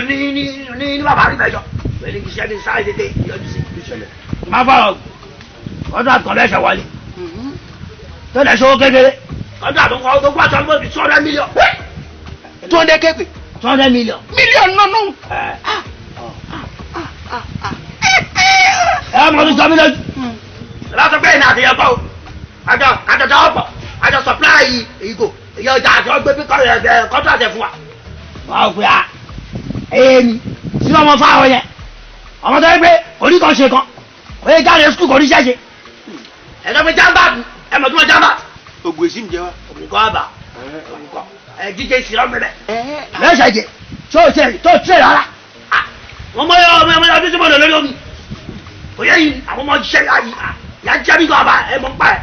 ní bàbá rí mẹ́jọ pẹ̀lú kí sẹ́ni sáré tètè yọjú sí. Má fọ ọdún àtúnkọ́lẹ́sẹ̀ wọlé tó lẹ̀ ṣòwò kékeré ọdún àtúnkọ́ tó kó àtọ́ lóbi 200 million. 200 kéèpè. 200 million. Mílíọ̀nù nánú. Ẹ mọ̀ ní sọ mí lójú. Lọ́sọ̀ pé ìnà àtìyẹ kọ́ o. Àjọ ọ̀pọ̀. kájọ supply ìgò ìyá ọjà àti ọgbẹ́ bí contract ẹ̀ fún wa. wọ́n pe a èmi tí wọ́n mọ fáwọn yẹn ọmọ tó yẹ pé orí kan ṣe kan oye jáde skul kò ní ṣẹ́ṣe ẹ̀dọ́ pé jàmbá ẹ̀mọ̀ tí wọ́n jàmbá. ògùn èsì ń jẹ wa. ògùnkọ́ àbá ògùnkọ́ jíjẹ sí lọ́mọdé lẹ́sẹ̀jẹ̀ tó tẹ̀ rárá wọ́n mọ ọmọ ọdún tí mo lò lórí omi kò yẹ yìí àwọn ọmọ ṣiṣẹ́ yà jẹ́ mi kọ́ àbá ẹ̀ mọ̀ ń pa ẹ̀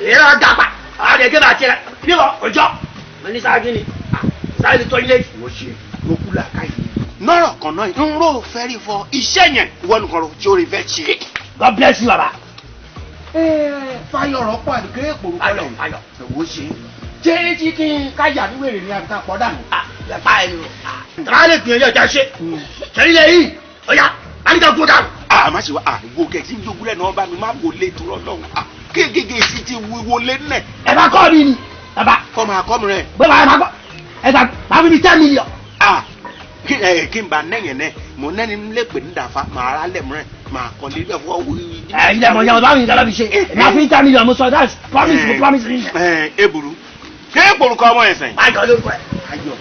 èyí náà dàgbà àwọn ẹ̀gẹ́ bá tiẹ̀ bí wọ́n ọjọ́ mo ní sáájú ni sáájú tó ilé ìwọ ṣe ló kú làkàyè. nọ́rọ̀ kan náà ń rò fẹ́rí fọ iṣẹ́ yẹn ìwọ nìkan rò tí ó rí fẹ́ ṣe. God bless you baba. fáyọ̀ ọ̀rọ̀ pọ̀ àdìgẹ́ èpò fáyọ̀ fáyọ̀ ẹ̀wọ́ ṣe. jẹ́ tí kí n kájà ní wèrè ní àbíká pọ̀ dànù. lẹ́pà ẹ̀ ni o. tàbá lè gbìyànjú ọjà ṣe. sẹ́yìn lẹ́yìn ọ̀yà àníkà kú dànù. má ṣe wá àgbo kẹ̀kí ń jogúnlẹ̀ náà bá mi má wọlé tó lọ́lọ́run kéékèèké sí ti wọlé nẹ̀. ẹ bá kọ́ mi ni bàbá. kọ́ máa kọ́ mi rẹ̀. bàbá ẹ máa gbọ́ ẹ ta máa fi mi 10 million. kí n bá nẹ́yìn náà mo nẹ́ni lè pè ní dàfa màá rà lẹ̀ mìíràn màá kọ́ lé bẹ́ẹ̀ fọ́ wí. ilé ẹ̀mọ̀ ìyàwó báwo ni ìjọba fi ṣe máa fi 10 million mo sọ that's promise mo promise ni. eburu kí ẹ porúkọ ọmọ ẹsẹ̀. ayọ̀ ló kọ ẹ. ayọ̀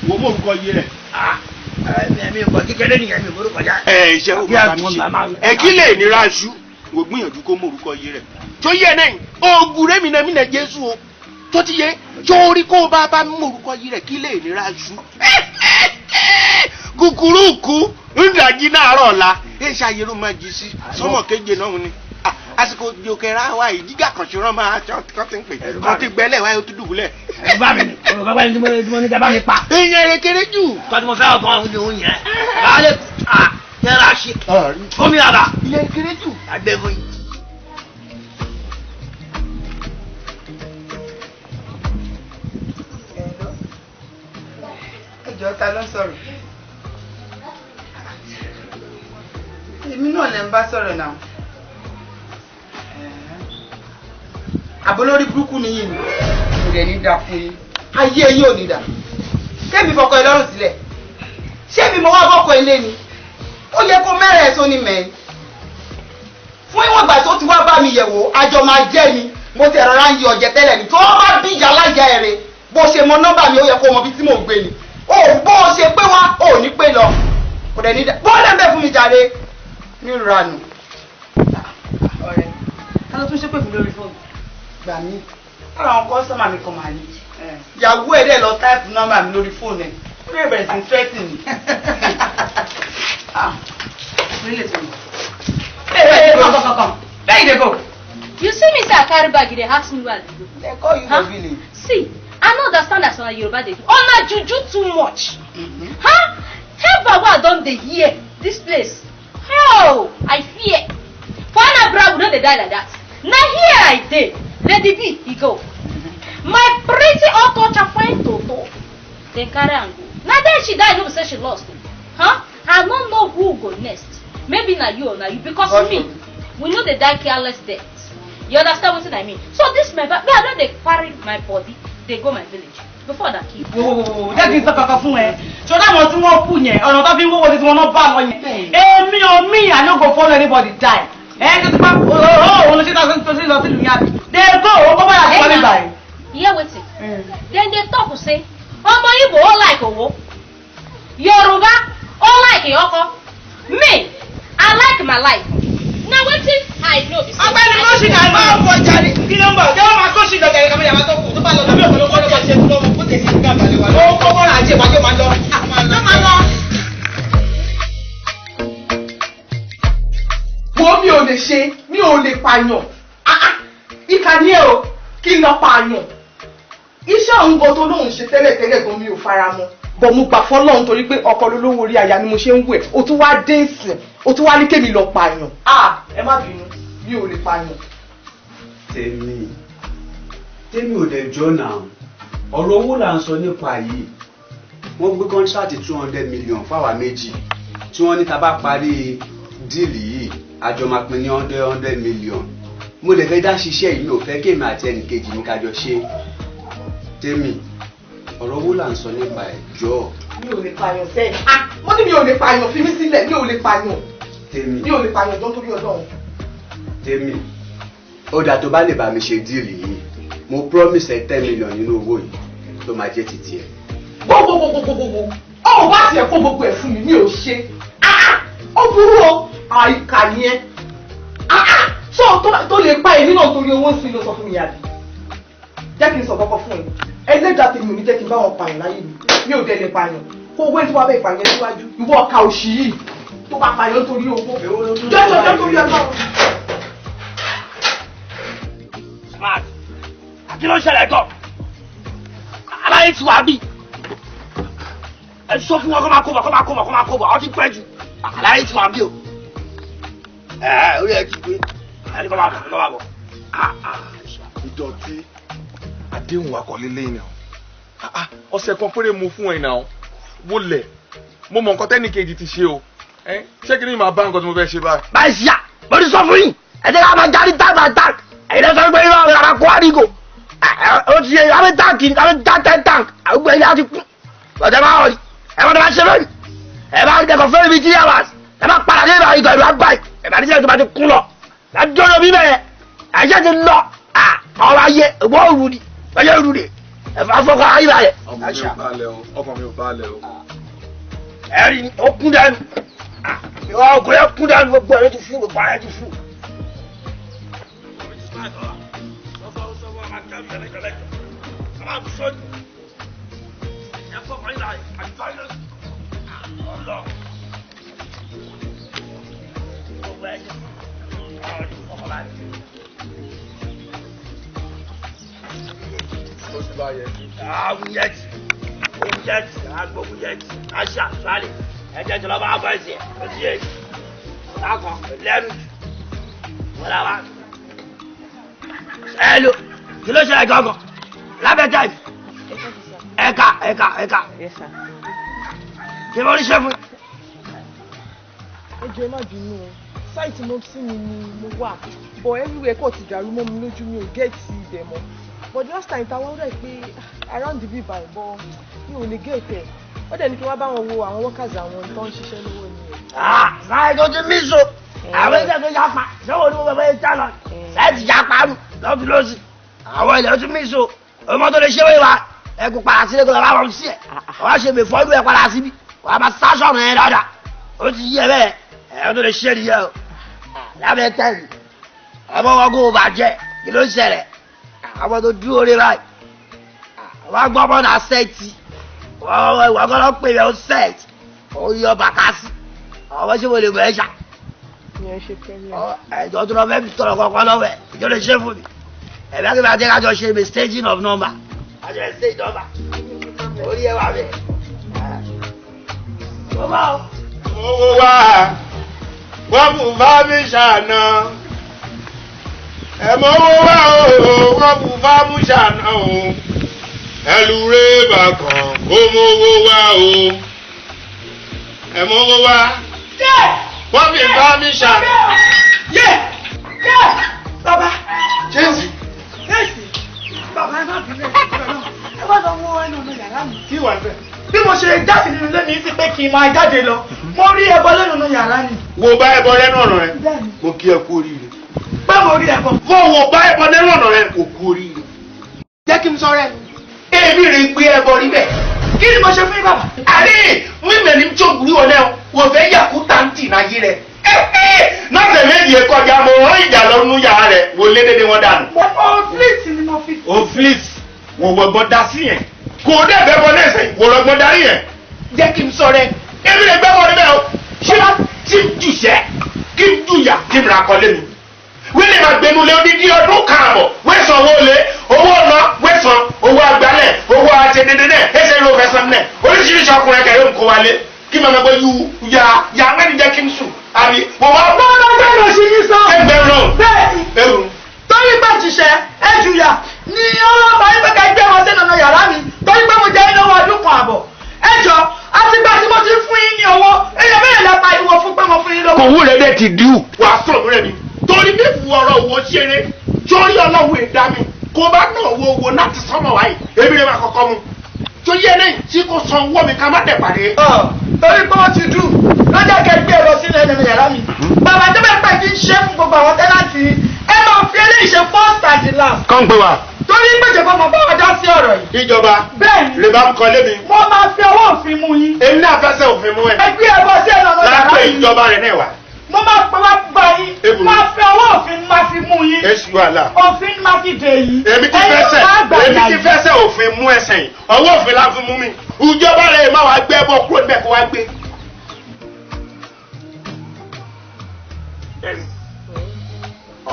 wo mọ orúkọ yé rẹ. mi ò kọ kékeré nìyẹn mi ò borúkọ já. iṣẹ́ o bàbá mi ṣe ẹ kí lè nira aṣú wò gbìyànjú kó mọ orúkọ yé rẹ. tó yẹ náà oògùn rẹ mìnàmínà jésù o tó ti yẹ torí kó bá mọ orúkọ yé rẹ kí lè nira aṣú. kúkúrú kú ń dàjí náàárọ̀ ọ̀la ẹ ṣàyẹ̀rọ máa jí sí sọmọ kéje náà ni àsìkò jòkèrè wa yìí jígà kan ṣòro máa kọ́ ti ń pè kọ́ ti gbẹ́lẹ̀ wáyé ó tún dùbúlẹ̀. ẹ bá mi olùkọ́ bá ní tí mo ní kẹ́ bá mi pa. ìyẹn rẹ kéré jù. kọ́ni mo fẹ́ ọkàn òun ni òun yẹn baálé yẹra ṣe omi àbá. ìyẹn kéré jù. àgbẹ̀ fún yìí. ẹjọ́ ta ló ń sọ̀rọ̀ èmi náà lè ń bá sọ̀rọ̀ náà. àbólórí burúkú nìyí ni kò dẹ̀ ní da fún yín ayé yín ò ní da kébì fọkọ ẹ lọ́rùn sílẹ̀ ṣé bí mo wá bọ́kọ ilé ni ó yẹ kó mẹ́rẹ̀ ẹ̀ tó ní mẹ́rin fún ìwọ̀n ìgbà tó ti wá bá mi yẹ̀wò àjọ máa jẹ́ mi mo ti rọra ń yí ọ̀jẹ̀ tẹ́lẹ̀ ni tó bá bí ìjà alájà ẹ̀rẹ̀ bó ṣe mọ nọ́mbà mi ó yẹ kó mọ bí tí mò ń gbé ni ó bó ṣe pé wá ó ní pé lọ kò dẹ̀ ní da bó lẹ́ ń bẹ́ fún mi jàre ní ìranù. ọ̀rẹ́ ta ló tún ṣépè fún lórí fóònù gbà mí ọ̀rọ̀ àwọn kọ́sọ́mà mi kan máa ní ìyàwó ẹ̀ dẹ̀ lọ táìpù nọ́mbà mi lórí fóònù ẹ̀ ó lè bẹ̀rẹ̀ sí ń fẹ́ẹ̀tì mi. Come. There you go. You see me say I carry bag, they ask me where They call you the village. See, I don't understand that on Yoruba they do. Oh, na juju too much. Huh? Ever what I done dey hear this place? Oh, I fear. For Anambra, we know they die like that. Now here I dey. Lady B, he go. My pretty auto fine toto. They carry and go. Now then she die, no say she lost. Huh? I don't know who go next. Maybe na you or na you because me. We know they die careless death. You understand what I mean? So this my back, I know they carry my body, they go my village. Before that kill. Whoa, jẹ́ kí n sọ kankan fún ẹ. Ṣọlá àwọn tí wọ́n kú yẹn, ọ̀nà tó fi ń wọ́wọ́ tí wọ́n náà bá wọn yẹn. Èmi ò mí, I no go follow anybody die. Tó ti pa òun ló ṣe tó ṣe lọ sí ìlú yàrá. They go, ó bọ́ bọ́lá àti wọlé báyìí. Hear wetin? Then they talk say, ọmọ Igbo ó like owó. Yoruba ó like ìyọkọ. Me, I like my life. Now wetin I know be say. Ọgbẹ́ni kọ́ṣì náà máa ń fọ jàre. Kí ló ń bọ̀? Jẹ́ wọ́n máa kọ́ṣì lọ gẹ̀rẹ́ kàmí yàrá tó kù. Tó bá lọ tàbí ọ̀pọ̀lọpọ̀ lọ́wọ́ ṣe tó lọ́wọ́ kó tẹ̀sí ní àbálẹ̀ wa. Ó kọ́ mọ́ra àti ìwájú máa lọ. Máa lọ. Wo mi ò lè ṣe, mi ò lè pààyàn. Ìkànnì ẹ̀ o, kí n lọ pààyàn. Iṣẹ́ òun gan tó lóun ṣe tẹ́lẹ̀tẹ́lẹ̀ gan mi ò fara mọ́. Bọ̀ mo gbà fọ́lọ́run torí pé ọkọ lólówó orí aya ni mo ṣe ń wẹ̀. O tún wá dé ìsìn, o tún wá ní kémi lọ pààyàn. Ẹ má bínú, mi ò lè pààyàn. Tèmi ò dẹ̀ jọ náà. Ọ̀rọ̀ owó là ń sọ nípa yìí. Wọ́n gbé kọ́ńtíráàtì 200 million fáwa méjì. Tí wọ́n ní tá bá parí díìlì yìí, àjọ máa pín ní 100 million. Mo lè fẹ́ dá ṣiṣẹ́ yìí, mi ò fẹ́ kémi àti ẹnìkejì mi kájọ ṣe. Tèmi, ọ̀rọ̀ owó là ń sọ nípa ẹ̀ jọ. Mi ò lè pààyàn sẹ́yìn. Mo ní mi ò lè pààyàn, fi mí sílẹ̀, mi ò lè pààyàn. Tèmi. Mi ò lè pààyàn jọ torí Ọlọ́run. Tèmi. ó dà tó bá lè bá mi ṣe díìlì yìí mo promise ẹ 10 million nínú owó yìí tó máa jẹ́ títí ẹ. gbogbogbogbogbogbo ọmọ bá tiẹ̀ kó gbogbo ẹ̀ fún mi mi ò ṣe ó burú o àìkà yẹn so tó lè pa èmi náà torí owó sí ló sọ fún mi yàrá jẹ́ kí n sọ kọ́kọ́ fún ẹ ẹlẹ́dàá tèmi ò ní jẹ́ kí n bá wọn pààyàn láyé mi ò dẹ̀ lè pààyàn kó owó tí wọ́n bẹ ìpààyàn níwájú ìwọ ọ̀ka òṣì yìí tó bá pààyàn torí owó jẹ́ torí ọjọ́. smart kí ló ṣẹlẹ̀ gan aláyé ti wà bí ẹ sọ fún wọn kó máa kó bọ̀ ọ ti pẹ́ jù aláyé ti wà bí o orí ẹ ti gbé ẹni kọ́ máa bọ̀. ìdọ̀tí àdéhùn wa kọ́ lélẹ́yìn náà ọ̀sẹ̀ kan péré mo fún ẹ náà wọlé mo mọ nǹkan tẹ́nìkejì ti ṣe o ṣé kí ni màá bá nǹkan tí mo fẹ́ ṣe báyìí. báyìí ṣíà mo ti sọ fún yín ẹ jẹ́ ká máa jáde tank ẹ̀yin lọ́sọ̀ pé irú àwọn ará kó àdìgò ó ti ṣe àwọn tank àwọn ẹ̀yìn á ti kú ọ̀tẹ̀ máa wọ̀ ẹ̀ wọ́n ti máa ṣe lónìí ẹ̀ máa dẹ̀kọ̀ fẹ́rẹ̀ bíi 3 hours ẹ̀ máa padà dé ìgbà ìlú àgbáyé ẹ̀ máa ní sẹ́yìn tó máa ti kú lọ lájọ́ lọ bí bẹ́ẹ̀ ẹ̀ṣẹ́ ti lọ ọ̀rọ̀ ayé ìwọ́ òru ni ọjọ́ òru ni ẹ̀fọ́ afọ́kọ̀ ayé balẹ̀. ọkàn mi ò balẹ̀ o. ẹ̀rí ó kún dànù ìwọ ọkùnrin kún dànù gbogbo ẹ̀rọ ti fún gbogbo ayé ti fún. Aṣa sálẹ̀ ẹ̀jẹ̀ tó lọ bá bá ẹ̀sìn ẹ̀ sí èyí lákan lẹ́nu wọ́n là wá. ẹ lò kí ló ṣẹlẹ̀ gangan lábẹ́tẹ̀ mi ẹ̀ka kí ló ń ṣe fún. ẹ jọ̀ọ́ má bínú o sáìtì mo sí mi ni mo wà but everywhere kò ti dàrú mọ́ mi lójú mi ò gẹ́ẹ̀tì ibẹ̀ mọ́ but last time táwọn rẹ̀ pé around the river ìbọn mi ò lè gẹ́ẹ̀tì ẹ̀ ó dẹ̀ ní kí wọ́n bá wọn wo àwọn workers àwọn tó ń ṣiṣẹ́ lọ́wọ́ ni ẹ̀. sáyẹn tó ti mí so àwọn ẹgbẹ́ tó yapa sọ́wọ́ ni mo fẹ́ já lọ sáyẹn ti yapa nù lọ́tún lọ́sì àwọn ilẹ̀ tó ti mí so ọmọ tó lè ṣe wéwà ẹ kò padà sílé kó lọ bá wọn sí ẹ wọ́n á ṣe mí fọ́ọ́dún ẹ padà síbi wọ́n á bá sáṣọ̀nù ẹ dáadáa ó ti yí ẹ bẹ́ẹ̀ ẹ tó lè ṣe nìyẹn o lábẹ́ tẹ́lẹ̀ ọmọ wọn kò bàjẹ́ kí ló ń ṣẹlẹ̀ àwọn tó dúró rí báyìí wọ́n á gbọ́ ọmọ náà sẹ́ẹ̀tì wọ́n gbọ́dọ̀ pè mí ó sẹ́ẹ̀tì ó yọ bàkásì ọmọ ṣé mo lè bọ̀ ẹ́ ṣá ẹ̀jọ̀ tó lọ fẹ́ fi tọrọ kankan lọ́wọ́ ẹ̀ ìjọ lè ṣe fún mi ẹ̀mí àti bàjẹ́ kájọ ṣe mi staging of number àjọ ẹ̀ stage number orí ẹ̀ wà bẹ̀. owó wa wọ́n mú bá mi ṣàná ẹ̀mọ́ owó wa o wọ́n mú bá mi ṣàná o ẹlùrẹ́ bàkàn kó mú owó wa o ẹ̀mọ́ owó wa wọ́n fi bá mi ṣàná. bàbá jésì bàbá ẹ má bínú ẹ bá lọ wọ ẹnu ọmọ yàrá mi. kí wà bẹ́ẹ̀. bí mo ṣe jáde nínú ilé mi sí pé kí n máa jáde lọ mo rí ẹbọ lẹ́nu yàrá mi. wo bá ẹbọ lẹ́nu ọ̀nà rẹ mo kí ẹ kú oríire. pé mo rí ẹbọ. wo bá ẹbọ lẹ́nu ọ̀nà rẹ kò kú oríire. jẹ́ kí n sọ rẹ èmi rè gbé ẹbọ rí bẹ́ẹ̀. kí ni mo ṣe fún yín bàbá. àrí mímẹ̀ ní tó gbúrí wọlé o wò fẹ́ yàkú tàǹtì náà yí rẹ. náà tẹ̀lé ìdíyẹ kọjá mo rán ìjà lọ nínú yàrá rẹ wò lé dédé wọn dànù. o flit ni mo fi. o flit wò wọgbọ́n da sí yẹn kò dé ẹ̀fẹ́ bọ́ lẹ́sẹ̀ wò lọ́gbọ́n darí yẹn. jẹ́ kí n sọ rẹ èmi rè gbẹ́ wọlé bẹ́ẹ̀ o ṣé tí n jùṣẹ́ kí n jùyà kí n ra kọ́lé mi. wílé máa gbẹnu lé odidi ọdún kan àbọ̀ wẹ́sàn owó lé owó ọ̀nà wẹ́sàn owó agbálẹ̀ owó àtẹ̀dẹ̀dẹ̀ náà ẹsẹ̀ ìlú fẹsẹ̀ náà oríṣiríṣi ọkùnrin kẹrẹ́ ń kó wa lé kí màmá gbọ́ ya mẹ́rin jẹ́ kí n sùn àbí wọ́n wá. bọ́lá gbẹ́rù sí yín sọ. ẹgbẹ́ rán. bẹ́ẹ̀ni ẹrù. torí pé jíṣẹ́ ẹ jùyà ni ọlọ́pàá yín pé ká gbé wọn sínú ọ̀nà yàrá mi torí pé mo jẹ́ iná wọn ọdún kan àbọ̀ ẹ jọ àtìgbà tí mo ti fún yín ní owó èèyàn mẹ́rin lẹ́pa ìwọ fún pé mo fún yín lówó. kò wúlò dé ti dùn. wàá sọ̀rọ̀ rẹ̀ mi torí bí fu ọ̀rọ̀ owó ṣeré torí ọlọ́wọ́ ẹ̀dá mi kò bá náà owó láti sọ́mọ̀ wáyé èmi rẹ̀ máa kọ́kọ́ mu tó yẹ lẹ́yìn tí kò san owó mi ká má dẹ̀ pàdé. torí pé wọ́n ti dùn lọ́jọ́ kẹgbẹ́ lọ sílẹ̀ ẹ̀nà yàrá mi bàbá tó bẹ́ẹ̀ pẹ́ kí n ṣe fún gbogbo àwọn tẹ́láǹtì ẹ máa fi eléyìí ṣe first and the last. kàn pé wa. torí méje kan mọ̀ bá wa dá sí ọ̀rọ̀ yìí. ìjọba bẹ́ẹ̀ni lè bá kọ lébi. mo máa fi ọwọ́ òfin mú yín. èmi náà fẹsẹ̀ òfin mú ẹ. ẹgbẹ́ ẹbọ sí ẹ̀nà ọ̀nà yàrá lápẹ́ yìí. ìjọba rẹ̀ náà wà. mo máa pè wá gbà yín. máa fi ọwọ́ òfin máa fi mú yín. èsì wàhálà. òfin máa fi dè yín. èmi ti fẹsẹ̀ òfin mú ẹsẹ̀ yìí ọwọ́ òfin la fi mú mi. ìjọba rẹ̀ máa wá gbé ẹbọ kúrò níbẹ̀ kó wá gbé.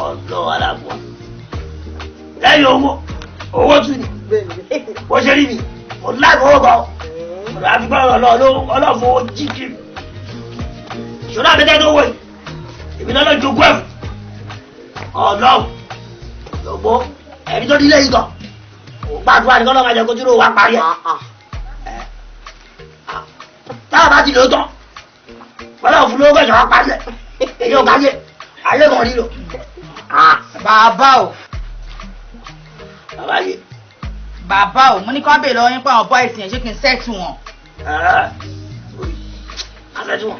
ọ̀dọ́ alábọ̀ lẹ́yìn owó tún ni bó ṣe rí mi mo láì fowó kan ọ̀rọ̀ àfikún ọlọ́fowó jí kiri ìṣòro àbẹ́tẹ́ tó wọ̀ yìí èmi náà lọ jogún ẹ̀fù ọ̀dọ́ lọ́gbọ́ ẹ̀rí tó dílé yìí kan gbàdúrà ní kọ́lọ́ máa jẹ kó dúró wá parí ẹ̀ táwọn bá ti lò ó tán kọ́lọ́ fún lówó kẹsàn-án wá parí ẹ̀ èyí ò káyé ayé kan nílò. bàbá o bàbá yé bàbá o mo ní kí wọ́n bèèrè lọ́wọ́ yín pé àwọn boys yẹn ṣé kí n sẹ́ẹ̀tù wọn. asẹ́tù wọn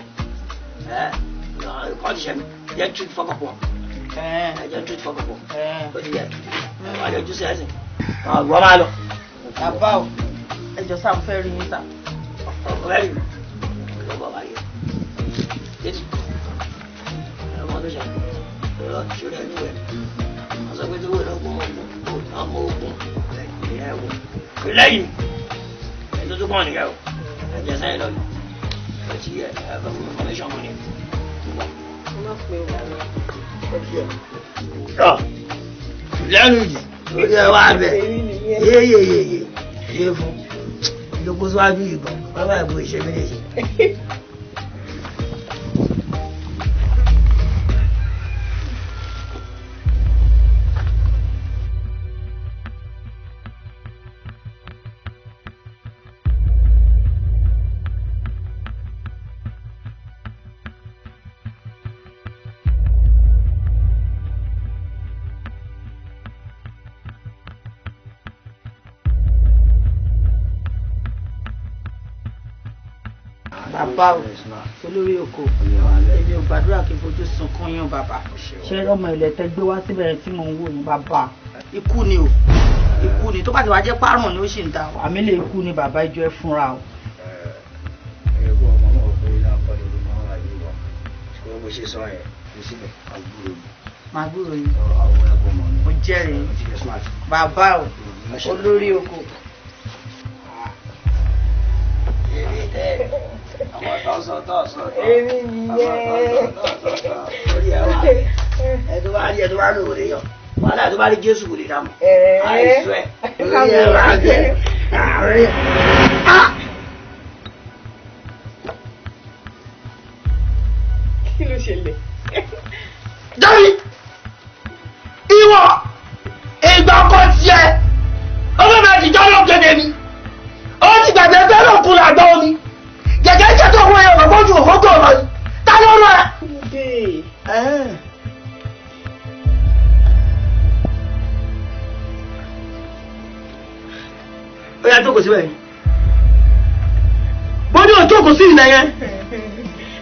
kọ́ ti ṣe mi jẹ́ treat fọ́kọ̀pọ̀ jẹ́ treat fọ́kọ̀pọ̀ ó ti yẹ wọ́n á yọjú sí ẹ̀sìn wọ́n máa lọ. bàbá o ẹjọ́ sáà ń fẹ́ rí yín sá. ọ̀rẹ́ rí mi lọ́gbọ̀ bá yẹ títí ọmọ tó ṣe lọ ṣọlẹ̀ ní wẹ̀ wọ́n sọ pé tó wẹ̀ lọ́gbọ̀n ọmọ ogun lẹ́yìn ẹni tó tó kàn nìyẹn o ẹ̀jẹ̀ sẹ́yìn lọ́yìn ó ti yẹ ẹ̀fọ́ fún information kan ní lẹ́nu yìí lórí ẹ̀ wá bẹ̀ yéyeyeye ṣe fún ìjókòó síwájú ìgbọ̀n bàbá ìbò ìṣe méjèèjì. bàbá o olórí oko èmi ò gbàdúrà kí n fojú sunkún yín bàbá ṣé ọmọ ilẹ̀ tẹ gbé wá síbẹ̀ tí mò ń wò ní bàbá ikú ni o ikú ni tó bá ti wá jẹ́ párùn ni ó sì ń da o àmì lè ikú ni bàbá ìjọ ẹ fúnra o. ẹ̀rọ ọmọ náà pé iná kọ́ni ló máa wà yìí wọ̀ ṣùgbọ́n bó ṣe sọ ẹ̀ kò síbẹ̀ àgbúrò mi. màá gbúrò yín àwọn ẹ̀kọ́ mọ̀ mi. mo jẹ́rìí bàbá o olórí oko. èmi tẹ́ àwọn tọ́sọ̀ èmi nìyẹn. ẹ tó bá rí ẹ tó bá lò rè yọ wàhálà tó bá rí Jésù kò lè dà mọ́ àìsàn ẹ lórí ẹ wá jẹ àárẹ̀. kí ló ṣẹlẹ̀. Dọ́rí ìwọ ìgbà ọkọ tiẹ̀ ọlọ́run àtijọ́ ló kéde mi ó ti gbàgbé pé lókun làgbà omi gẹ́gẹ́ jẹ́ tó wọ́n ẹ̀rọ bójú òkótó ọ̀rọ̀ yìí ta ló rọ ẹ. ó yà jókòó síbẹ̀ yìí bó ní òjókòó sí ilẹ̀ yẹn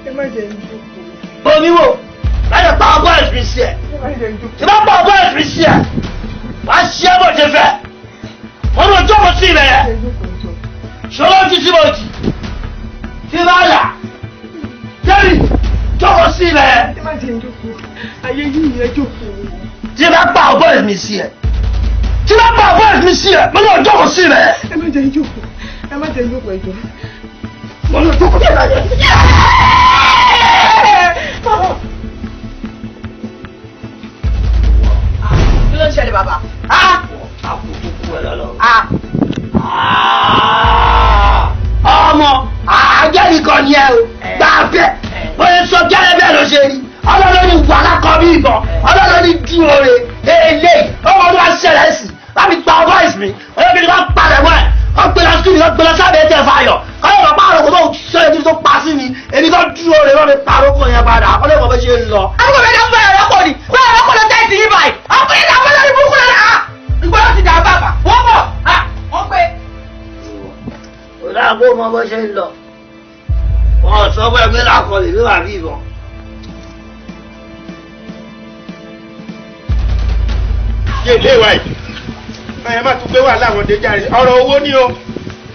ẹ má jẹ́ ìjókòó. oníwò láyé pa ọgbọ́ ẹ̀sìn sí ẹ̀ tí bá pa ọgbọ́ ẹ̀sìn sí ẹ̀ wá sí ẹ́ bó ṣe fẹ́ wọ́n ní òjókòó sí ilẹ̀ yẹn ṣọlá ojú sí bòjì tí bá yà jẹ́rì jókòó sí ilẹ̀ yẹn. ẹ má jẹ́ ìjókòó ayé yìí yẹn jókòó. tí bá pa ọgbọ́ ẹ̀sìn sí ẹ̀ tí bá pa ọgbọ́ ẹ̀sìn sí ẹ̀ mo ní òjókòó sí ilẹ̀ yẹn. ẹ má jẹ́ ìjókòó ẹ má jẹ́ ìjókòó ẹjọ́. mo ní òjókòó sí ilẹ̀ yẹn. kí ló ń ṣẹlẹ̀ bàbá. ọmọ àjẹ́rìí kan ni ẹ o gbà bẹ́ẹ̀ bóyá sọ jẹ́rẹ́ bẹ́ẹ̀ ló ṣe rí ọlọ́run ní wàhálà kan bí ìbọn ọlọ́run ní dúró re èlé ọmọ ọdún wa ṣẹlẹ̀ sí láti gba ọgbà ìsìn olóbìnrin kan padà wọ̀ ẹ̀ wọ́n gbé lọ sùkúlù wọ́n gbé lọ sábẹ́ ẹ̀jẹ̀ fàyọ̀ káyọ̀ bàbá àròkò tó ṣẹlẹ̀ tí tó pa sí mi èmi kan dúró re wọ́n mi parọ́ kò yẹn padà ọlọ́run bọ́ ṣe ń lọ. àwọn ọmọ ẹ̀dá fún ẹ̀rọ kò ní bẹ́ẹ̀ ẹ̀rọ kò lọ tẹ́sí yín báyìí ọkùnrin ẹ̀dá fún ẹ̀rọ ìbúkú lọ́la ìgbọ́dọ̀ ti dà bàbà wọ́n bọ̀ wọ́n pé. òdàbò mọ bó ṣe ń lọ wọn sọ pé ẹgbẹ́ làkọ lè wíwà bí ìbọn. yé ilé wa yìí ẹ má tún gbé wà láwọn déjà rẹ ọ̀rọ̀ owó ní o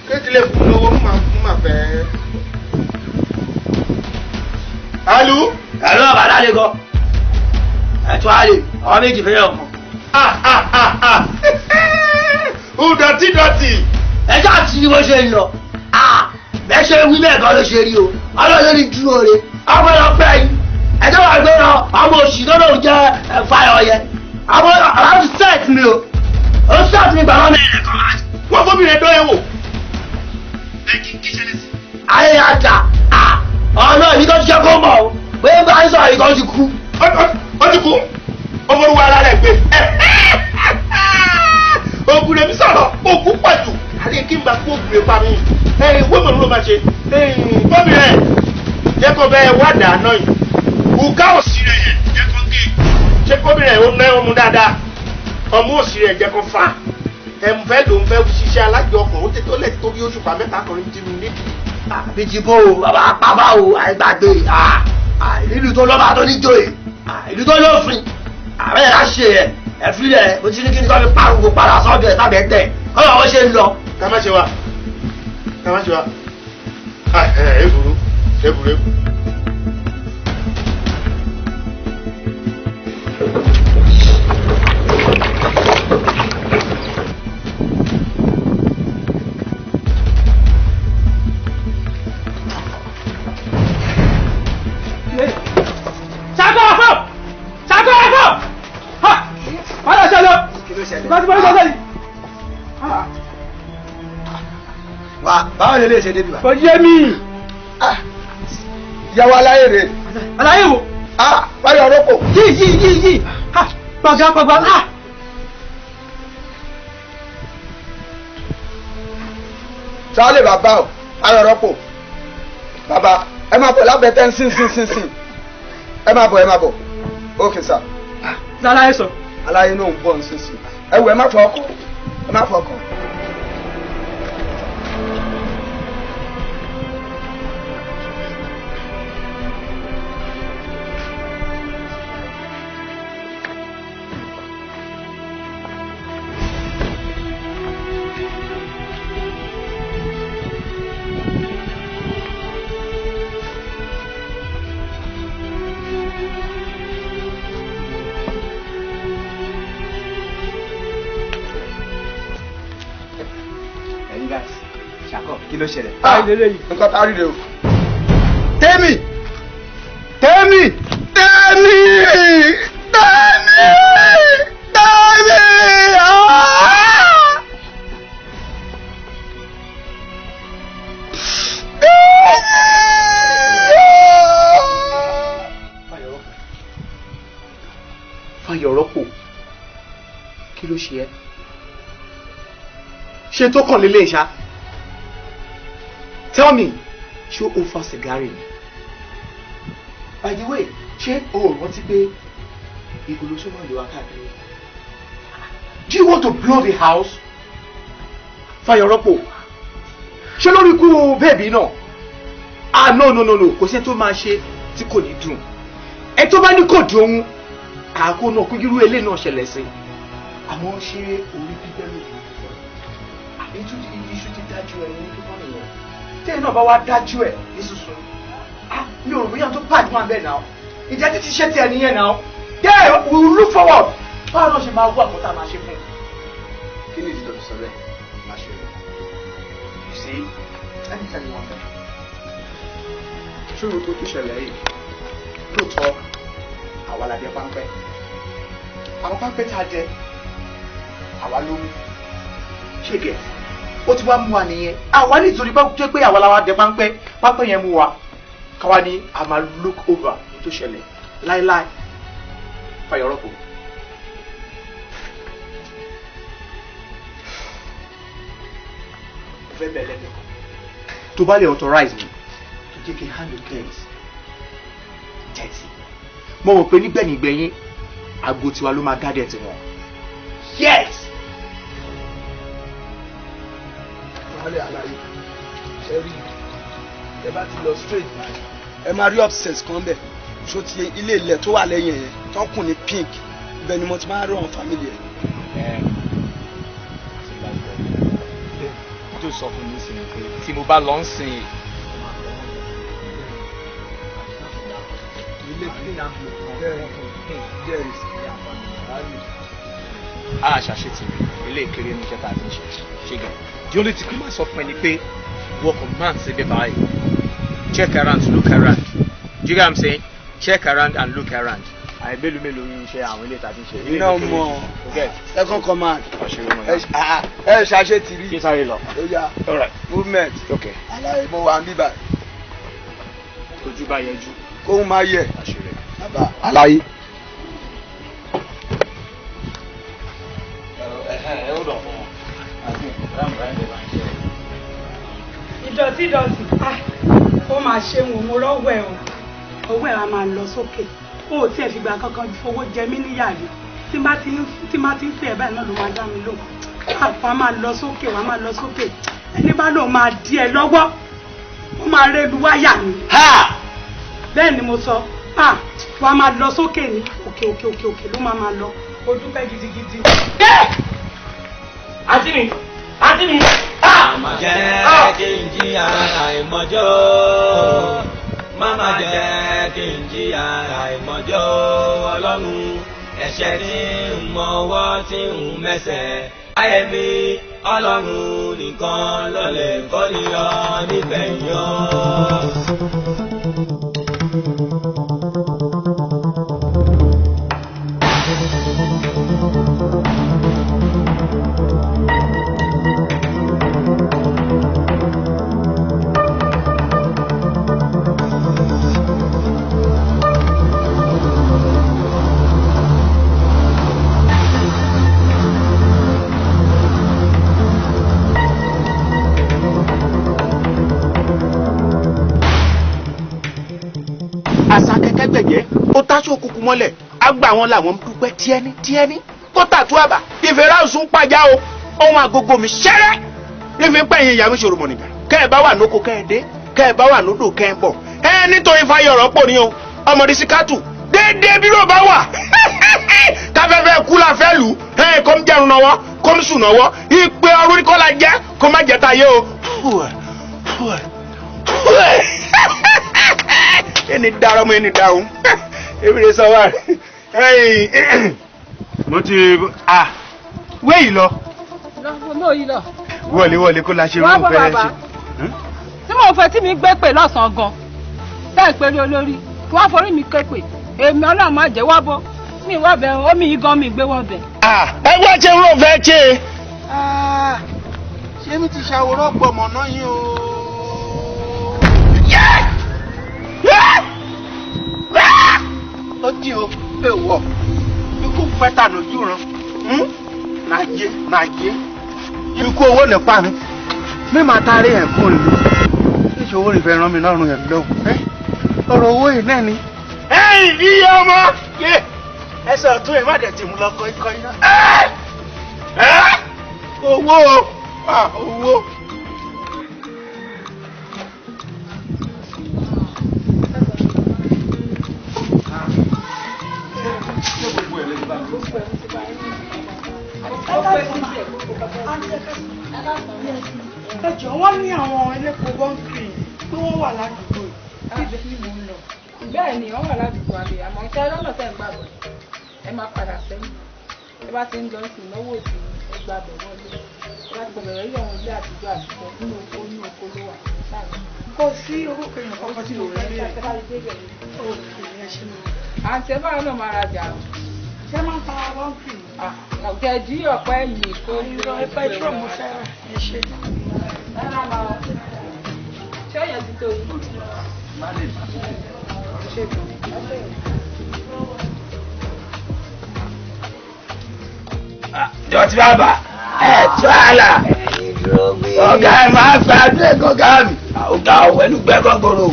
kéètì lè fún owó mú mà fẹ́. alu. ẹ̀rọ bàdá lè kọ́ ẹ̀tọ́ àlè ọmọ méjì fẹ́rẹ̀ ọkàn. ó dọ̀tí. ẹjọ́ àti bó ṣe ń lọ bẹ́ẹ̀ ṣe wí bẹ́ẹ̀ kan ló ṣe rí o ọlọ́run ní dúró re ọmọ lọ pẹ́ yìí ẹjọ́ wà gbé lọ ọmọ òṣì tó lóun jẹ́ fáyọ̀ yẹ àwọn àwọn set mi o ó set mi gbàgbọ́ mi rẹ̀ kọ́ máa. wọ́n fún mi rẹ̀ dán ẹ wò. ayé ajá ọ̀nà yìí tó ti jẹ́ kó mọ̀ o pé bá ń sọ yìí kan ti kú. ó ti kú ó forúwọ́ ara rẹ̀ gbé. ogun rẹ̀ mi sọ̀rọ̀ ogun pàjù àti kí n bá kó ogun rẹ̀ pa mí. wọ́n mọ̀ ló máa ṣe bọ́bí rẹ̀ jẹ́ kó bẹ́ẹ̀ wá dáná yìí bùkà òsì rẹ̀ yẹn jẹ́ kó gé ṣé kóbi rẹ̀ ó ná ọmú dáadáa ọmú òsì rẹ̀ jẹ́ kó fà ẹ̀mú fẹ́ lòún fẹ́ ṣiṣẹ́ alájọ ọkùnrin ó ti tó lẹ̀ tó bí oṣù pa mẹ́ta kan ti mi níbi. àbí ti bó o bàbá apábá o àìgbàgbé ìlú tó lọ́ba tó níjòyè ìlú tó lófin àbẹ́yẹ ká ṣe ẹ̀ ẹ̀fí rẹ̀ mo ti ní kí ni kọ́ fi parun padà sọ́dọ̀ ẹ̀ sábẹ́ tẹ̀ kọ́ lọ́wọ́ ṣe ń lọ. ká má ṣe wa eburu. báwo lè lè ṣe débi wa. kò yé mi. ìyàwó aláyè rè. aláyè wo. báyọ̀ rọ́pò. yí pàgà. sálẹ̀ bàbá o báyọ̀ rọ́pò. bàbá ẹ máa bọ̀ lábẹ́ tẹ́ ń sìn. ẹ máa bọ̀. ókè sà. aláyè sọ. aláyè náà ń bọ̀ ń sìn. ẹ wò ẹ má fọ ọkọ. kí ló ṣẹlẹ̀. nǹkan tá a rí rè o. tèmi. Fáyọ̀rọ́pò kí ló ṣe ẹ́ ṣe tó kàn lélẹ̀ ṣá tell me ṣé o fa sìgárì ni by the way ṣé o rántí pé ìgbòho ṣé wọ́n lè wá káàkiri do you want to blow the house Fáyọ̀rọ́pò ṣé lórí ikú bẹ́ẹ̀bì náà no kò sí ẹ tó máa ṣe tí kò ní dùn ẹ tó bá ní kò dùn òun àkó náà kó irú eléyìí náà ṣẹlẹ̀ sí àmọ́ ṣé orí bíbẹ́ lòdì àbí tún ti iṣu ti dájú ẹ ní kíkọ́ nìyẹn tẹ́yìn náà bá wá dájú ẹ ní sísun mi ò rò bóyá tó pàdé wọn bẹ́ẹ̀ náà ìjà títí ṣẹ́ tiẹ̀ nìyẹn náà yeah we will look forward báwo náà ṣe máa wú àkótá máa ṣe fún un. kí ni ìdílé sọ bẹ́ẹ̀ máa ṣe rẹ̀ you see anytime you want to ṣòro tó ṣẹlẹ̀ yìí tó tọ́ àwa la jẹ páńpẹ́ àwọn páńpẹ́ tá a jẹ àwa ló mú ṣé gẹ̀ ó ti wá mú wa nìyẹn àwa nítorí bá jẹ́ pé àwa la wá jẹ páńpẹ́ yẹn mú wa káwa ní a máa look over tó ṣẹlẹ̀ láéláé Fáyọ̀rọ́pò. fẹ́ bẹ̀rẹ̀ lẹ́nu tó bá lè authorize me to take a hand of things tẹ́tí mo mọ̀ pé nígbẹ̀yìngbẹ̀yìn àgbo tiwa ló máa gádẹ̀ tiwọn. yes. wálé àlàyé ẹ rí ẹ bá ti lọ straight ẹ máa rí upstairs kan bẹ̀ ṣó ti ilé ilẹ̀ tó wà lẹ́yìn yẹn tó kùn ní pink ibẹ̀ ni mo ti máa rí àwọn family ẹ̀ sọ fún mi sí ni pé tí mo bá lọ ń sìn ṣàṣetì ilé ìkéré ní kẹta àti ìṣe ṣégan the only thing máa sọ fún ẹni pé work on man ṣe bẹ́ẹ̀ báyìí check around look around do you get what I'm saying check around and look around àì mélòó mélòó yín ṣe àwọn ilé ìtajà ṣe ilé iná mọ second command ẹ ṣàṣetì rí kí sáré lọ ó yá movement mo wà ń bíbà ojú bá yẹjú kóhun máa yẹ bàbá aláyé. ìdọ̀tí ó máa ṣe wọn mo rọ́wọ́ ẹ̀ o owó ẹ̀ á máa lọ sókè ó ò tí ẹ̀ fìgbà kankan fowó jẹ mí níyàrí tí má ti ń pè ẹ̀ báyìí náà ló máa dá mi lóhùn wàá máa lọ sókè wàá máa lọ sókè ẹni bá lóun máa di ẹ lọ́wọ́ ó máa rẹ́lu wáyà ni bẹ́ẹ̀ ni mo sọ wàá máa lọ sókè ní òkè ló máa lọ o dúpẹ́ gidigidi. àǹtí mi. Mama jẹ́ kí n jìyà àìmọ̀jọ́. Mama jẹ́ kí n jìyà àìmọ̀jọ́. Ọlọ́run ẹ̀ṣẹ̀ tí ń mọwọ́ tí ń mẹsẹ̀. Ayẹ̀mí Ọlọ́run nìkan ló lè kọ́niyọ nígbẹ̀yìn yọ. ó táṣọ òkùnkùn mọ́lẹ̀ àgbà wọn làwọn dúpẹ́ tíẹ́ní kó tàtú àbà ìfẹ́ráùsùn pàjá o ohun àgógó mi ṣẹ́rẹ́ nífi pẹ̀yìn ìyá mi ṣòro mọ̀ nìgbà kẹ́ ẹ bá wà lóko kẹ́ ẹ dé kẹ́ ẹ bá wà lódò kẹ́ ẹ bọ̀ ẹ nítorí fáyọ̀rọ̀ pò ní o ọmọdé síkátù déédéé bí ló bá wà káfẹ́fẹ́ kú la fẹ́ lù ẹ kó ń jẹun náwó kó ń sùn náwó ìpè ọrùn kọ́ la jẹ́ kó má jẹ́ ta yé o. ẹni dára ọmọ ẹni dáhùn ebile sọ wá mo ti wéyìí lọ. lọ. wọlé kó la ṣe wọ́n fẹ́ ṣe. tí mo fẹ́ tí mi gbé pè lọ́sàn-án gan bẹ́ẹ̀ péré olórí kí wọ́n forí mi ké pè èmi ọlọ́run má jẹ́ wá bọ́ mi wá bẹ̀ omi yìí gan mi gbé wọ́n bẹ̀. ẹ wá ṣe ń rò fẹ́ ṣe. ṣé mi ti ṣàwòrán gbọmọ náà yín o. ó dì ó pé wọ ikú pẹ́tà lójú ran nàyé ikú owó nípa mi mi máa taari ẹ̀ kún ni ṣíṣe owó ìfẹ́ ràn mí lọ́rùn ẹ̀ lọ́wọ́ ọ̀rọ̀ owó yìí náà ni. ẹ̀yin iye ọmọ ẹsẹ̀ ọ̀tún ẹ̀ má dẹ̀ tì mú lọ́kọ́ ikọ́ iná. owó. ẹjọ́ wọ́n ní àwọn ẹlẹ́kọ̀ọ́ bọ́ǹkì tí wọ́n wà ládùúgbò ibẹ̀ ni mò ń lọ. bẹ́ẹ̀ ni wọ́n wà ládùúgbò àbí àmọ́ ìṣẹ́ lọ́nà tẹ̀ ń gbàgbọ́ ẹ máa padà sẹ́yìn ẹ bá ti ń lọ sí ìnáwó òsì ẹ gbàgbọ́ wọlé ẹ bá ti bẹ̀rẹ̀ rí àwọn ilé àtijọ́ àtijọ́ nínú oko ló wà láàrin. kò sí orúkọ èèyàn kọ́kọ́ tí òun rí ẹ̀ àǹtí ẹ báwọn náà máa rajà o. ṣé máa ń ta bọ́ǹkì? ọ̀gá ẹ̀dí ọ̀pẹ́ ẹ̀yìn kó ìrọ̀ pẹtrol mo fẹ́ rà ẹ ṣe. ṣé ọ̀yàn ti tó yìí? jọ̀tí bàbá ẹ̀ tó àlà ọ̀gá ẹ̀ máa fẹ́ adé gọ́gá mi ọ̀gá ọ̀ ẹnu gbẹ́ gọ́gbòrò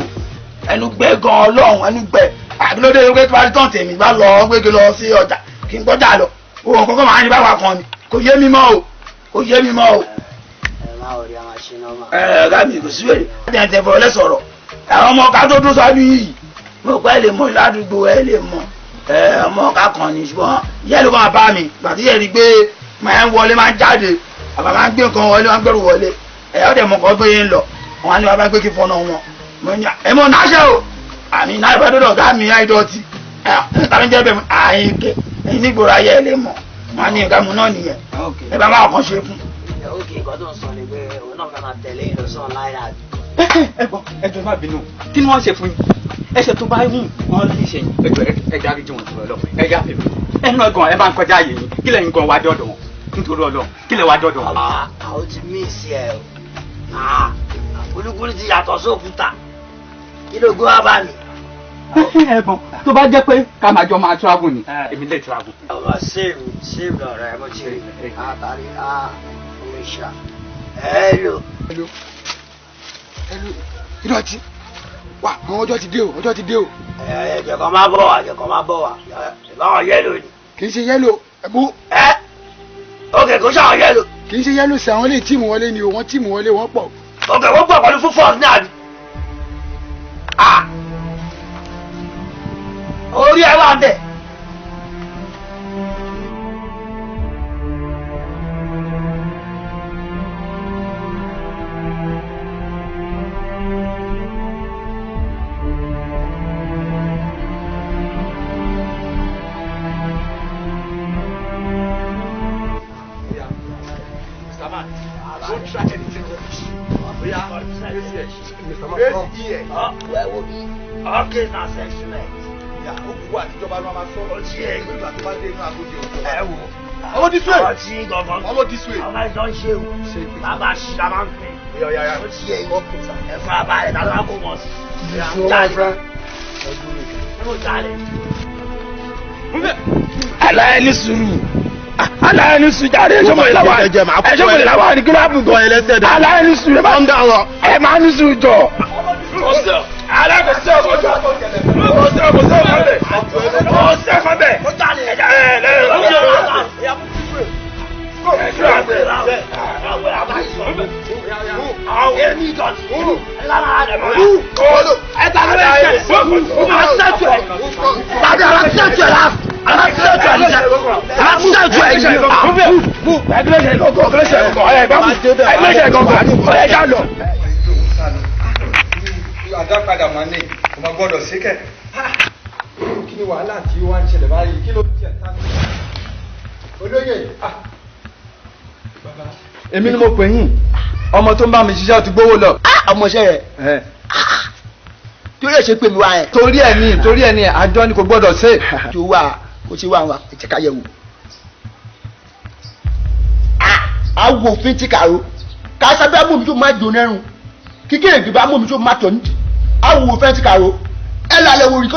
ẹnu gbẹ́ gan ọlọ́run ẹnu gbẹ́ àgbélódé ló gbé tí wàá tán tèmi bá lọ gbégi lọ sí ọjà kí n gbọ́jà lọ òun kọ́kọ́ máa ń ní báwa kan ni kò yé mi mọ́ o. ẹ má wọlé àwọn aṣínà mà. ọ̀gá mi kò sí wèrè láti ẹ̀ tẹ̀fọ̀ lẹ́sọ̀rọ̀ àwọn ọmọ ọ̀ká tó dún sọ́dún yìí mo pẹ́ lè mọ ládùúgbò ẹ lè mọ ọmọ ọ̀ká kan ní ṣùgbọ́n yẹ́ ló máa bá mi gbàtí yẹ́ rí gbé máa ń wọlé máa ń jáde àbá máa ń gbé nǹkan wọlé máa ń gbẹ̀rù wọlé ẹ̀ ọ́ dẹ̀ mọ̀ kọ́ pé ń lọ wọn á ní wàá bá gbé kí fọ́nà wọn mo ní ẹ mọ̀ náṣẹ́ o àmì náà ìbá dọ́dọ̀ ọ̀gá mi àìdọ́tì tàbí jẹ́ bẹ́ẹ̀ àyíké ẹ̀yin nígboro ayé ẹ̀ lè mọ̀ wọn á ní nǹkan mu náà nìyẹn ẹ bá máa kàn ṣe fún. ókè nǹkan tó ń sọ ni pé òun náà fẹ́ máa tẹ̀lé ìlọsàn láìra. ẹ̀gbọ́n ẹjọ́ má bínú kí ni wọ́n ṣe fún yín ẹsẹ̀ tó bá yín wọ́n lè ṣe yín ẹjọ́ ẹja rí jíwọ̀n tó lọ ẹja fèmí ẹnu ẹ̀gbọ́n ẹ bá ń kọjá àyè yín kí lẹ́yìn gan wá dọ́dọ̀ wọn nítorí Ọlọ́run kí lẹ wá dọ́dọ̀ wọn. àwọn ti mí ìsì ẹ o olúkúlù ti yàtọ̀ sókúta kí ló gbé wá bá mi. ẹ̀gbọ́n tó bá jẹ́ pé ká máa jọ máa travel ni èmi lè travel. ọmọ sèmi lọrọ ẹ mo ti rí àtàrí omi ṣá hello. ìdọ̀tí wà àwọn ọjọ́ ti dé o ọjọ́ ti dé o. ẹ̀jẹ̀ kan máa bọ̀ wá ẹ̀jẹ̀ kan máa bọ̀ wá ìbáwọn yẹ́lò ni. kì í ṣe yẹ́lò ẹ̀bú. ok kò ṣàwọn yẹ́lò. kì í ṣe yẹ́lò sí àwọn lè tíìmù wọlé ni o wọ́n tíìmù wọlé wọ́n pọ̀. ok wọ́n pọ̀ pẹ̀lú fún fọ́ọ̀sì náà ni. orí ẹ wà bẹ́ẹ̀. Okay, now settlement. Ó kú àtijọba ló máa sọ ọ́ sí ẹ̀ nígbà tó bá dé inú àgójì ọ̀tọ̀. Ẹ wo. Ọmọ this way. Ọtí gangan. Ọmọ this way. Ọmọ ẹ̀jọ̀ ń ṣe o. Bàbá ṣì la máa ń pè. Ó ti yẹ ìwọ kùtà. Ẹ fara balẹ̀ tàbí wàá kó mọ̀ sí. Aláyé ní sùúrù. Aláyé ní sùúrù jáde ẹjọ́ mọ̀ ìlàwọ̀ ẹjọ́ mọ̀ ìlàwọ̀ ni kí ló bù gan ẹlẹ́sẹ̀ dẹ̀. Aláyé ní sùúrù ẹ máa ní sùúrù jọ. Aláyé kò sí ọkọ̀ jọ. Kò sí ọkọ̀ jọ mọ́lẹ̀. Kò sí ọkọ̀ bẹ̀. Ẹja ẹ lẹ́yìn. Àdápadà máa ní ọmọ gbọ́dọ̀ síkẹ̀. Kí ni wàhálà tí ó wá ń ṣẹlẹ̀ báyìí? Kí ló ń jẹ tán? Olóyè. Èmi ni mo pè yín. Ọmọ tó ń bá mi ṣiṣẹ́ ti gbówó lọ. Ọmọọṣẹ́ rẹ̀. Torí ẹ̀ ṣe pè mí wá ẹ̀. Torí ẹ̀ ni àjọ ni kò gbọ́dọ̀ ṣe. Tó wà kó ṣe wà wá ẹ̀jẹ̀ ká yẹ̀ wò. Àwọn òfin ti kàró. Ká sábẹ́ mú mi tó máa jò nẹ́rùn. Kíkéré ìdìbò amú mi tó máa tọ̀ nídìí. Àwọn òfin ti kàró. Ẹ lálẹ́ wò rí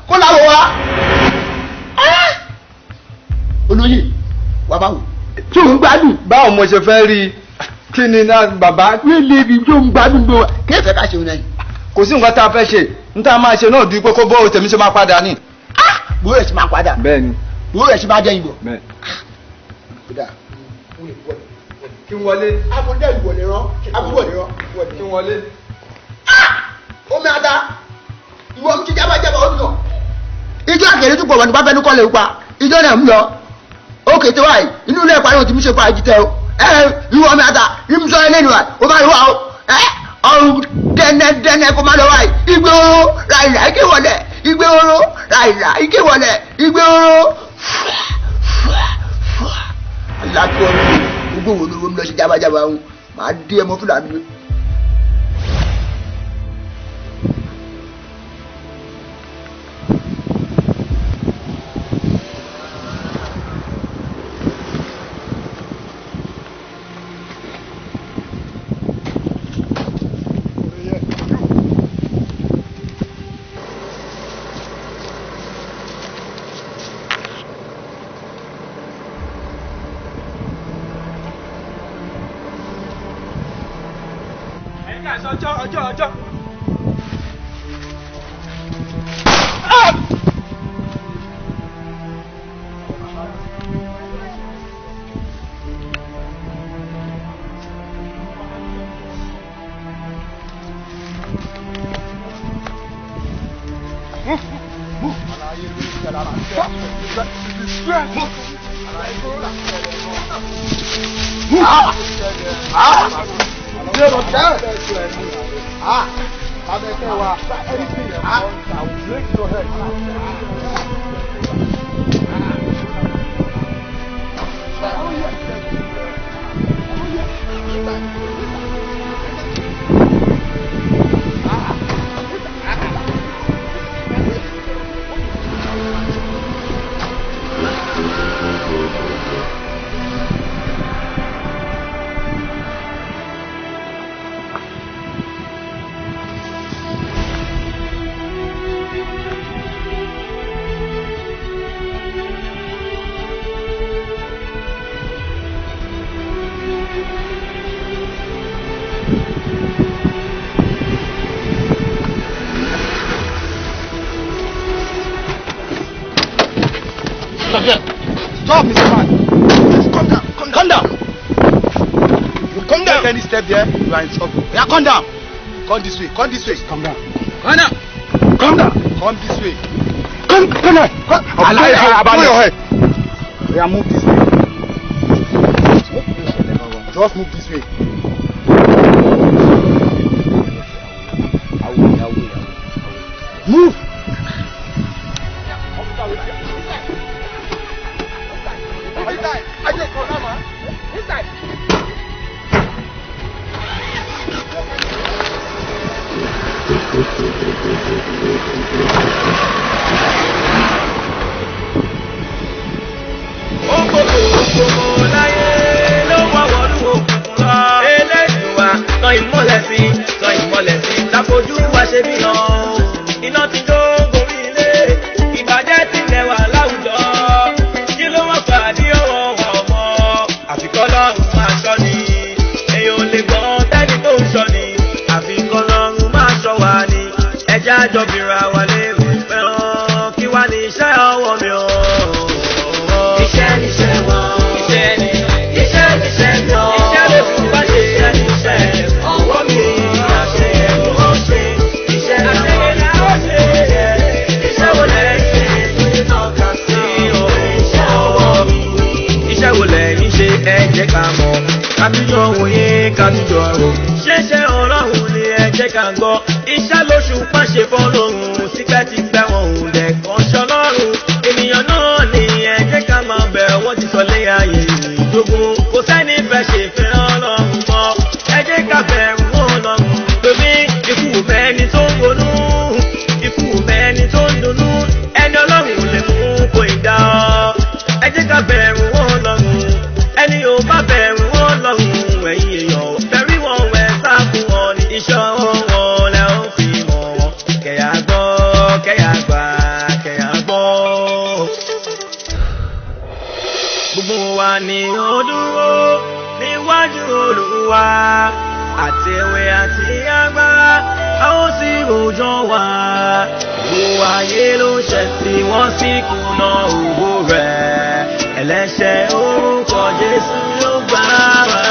kó láwọ̀ wá. Olóyè wà báwo. Tí ò ń gbádùn. Báwo mo ṣe fẹ́ rí i? Kí ni náà bàbá? Nílé ibi tó ń gbádùn gbọ́. Kí ẹ fẹ́ ká ṣe òun náà yìí? Kò sí nǹkan tá a fẹ́ ṣe. N tá a máa ṣe náà dúró pé kó bó tèmi ṣe máa padà ní. Bó rẹ̀ ṣe máa padà. Bẹ́ẹ̀ni. Bó rẹ̀ ṣe máa jẹ́ ìbọ̀. Bẹ́ẹ̀. Kí n wọlé. Abúlé ìwọlé rán. Abúlé rán. Kí n wọlé. Omi ada. Ìwọ ti jábàjábà ó nà. Ijó àkèrè tó pọ̀ wọ́n ní bá fẹ́ ní kọ́lé pa. Ijó náà ń lọ. Ókè tó wáyé. Inú ilé ìparí wọn ti mú ṣe pa àjítẹ́ o. Ìwọ mi ata. Ìmúṣọ ẹlẹ́nu wa. Ó máa ń wá o. Ọrùn dẹ́nẹ́dẹ́nẹ́ kó má lọ wáyé. Igbe oró ràìrà ike wọlé. Igbe oró ràìrà ike wọlé. Igbe oró. Aláàtú ọ̀run gbogbo wo ló ń lọ sí jábàjábà ọ̀hún. Màá dé ẹmọ Fúlàní. ọjọ́. Stop, Mr. Man. Come down. Come down. You come down. Any step there, you are in trouble. Yeah, come down. Come this way. Come this way. Come down. Come down. Come down. Come this way. Come down. I'll lie your head. Yeah, move this way. Just move this way. Move. Fojú wa ṣe bí hàn iná ti jó gorí ilé ìbàjẹ́ tilẹ̀ wà láwùjọ kí ló wọ́n fà ní ọwọ́ wa ọmọ àfikọ́ lọ́rùn máa ṣọ́ ni èèyàn ò lè gbọ́n tẹ́ni tó ń ṣọ́ ni àfikọ́ lọ́rùn máa ṣọ́ wa ni ẹja jọbìnrin àwa lè rí fẹ́ràn kí wá ní iṣẹ́ ọwọ́ mi o. Iṣẹ́ níṣẹ́ wọn. Iṣẹ́ níṣẹ́ mi o. Iṣẹ́ ló fi wá ṣe iṣẹ́ níṣẹ́ ọwọ́ mi. Ẹ jẹ́ ká mọ̀ kátújọ́ wòye kátújọ́ rò ṣẹ̀ṣẹ̀ ọlọ́run ni ẹ jẹ́ ká gbọ́ iṣẹ́ lóṣù pàṣẹ fọlọ́run sípẹ́tipẹ́ wọn ò lẹ́kọ̀ọ́ ṣọlọ́run ènìyàn náà ni ẹ jẹ́ ká máa bẹ̀rẹ̀ wọ́n ti sọ lé ayé ìjókòó kò sẹ́ni fẹ́ ṣe fẹ́ ọlọ́run mọ́ ẹ jẹ́ ká bẹ̀rù ọlọ́run lómi ikú mẹ́ni tó ń ronú ikú mẹ́ni tó ń dunnú ẹni ọlọ́run lè mú kó ìdá ẹ jẹ́ ká bẹ̀rù ọlọ́run ẹni ò bá bẹ̀rù wọn lọ́rùn ẹ̀yìn èèyàn fẹ́rí wọn wẹ̀ sá fún wọn ní iṣẹ́ wọn lẹ́ ó fi mọ̀ wọn kẹ̀yà gbọ́ kẹ̀yà gbà kẹ̀yà gbọ́. Gbogbo wa ni ó dúró níwájú Olúwa àti ewé àti àgbà a ó sì rojọ́ wa gbogbo ayé ló ṣẹ̀ tí wọ́n sì kùnà ògo rẹ̀ ẹlẹ́ṣẹ̀ orúkọ Jésù ló gbà wá.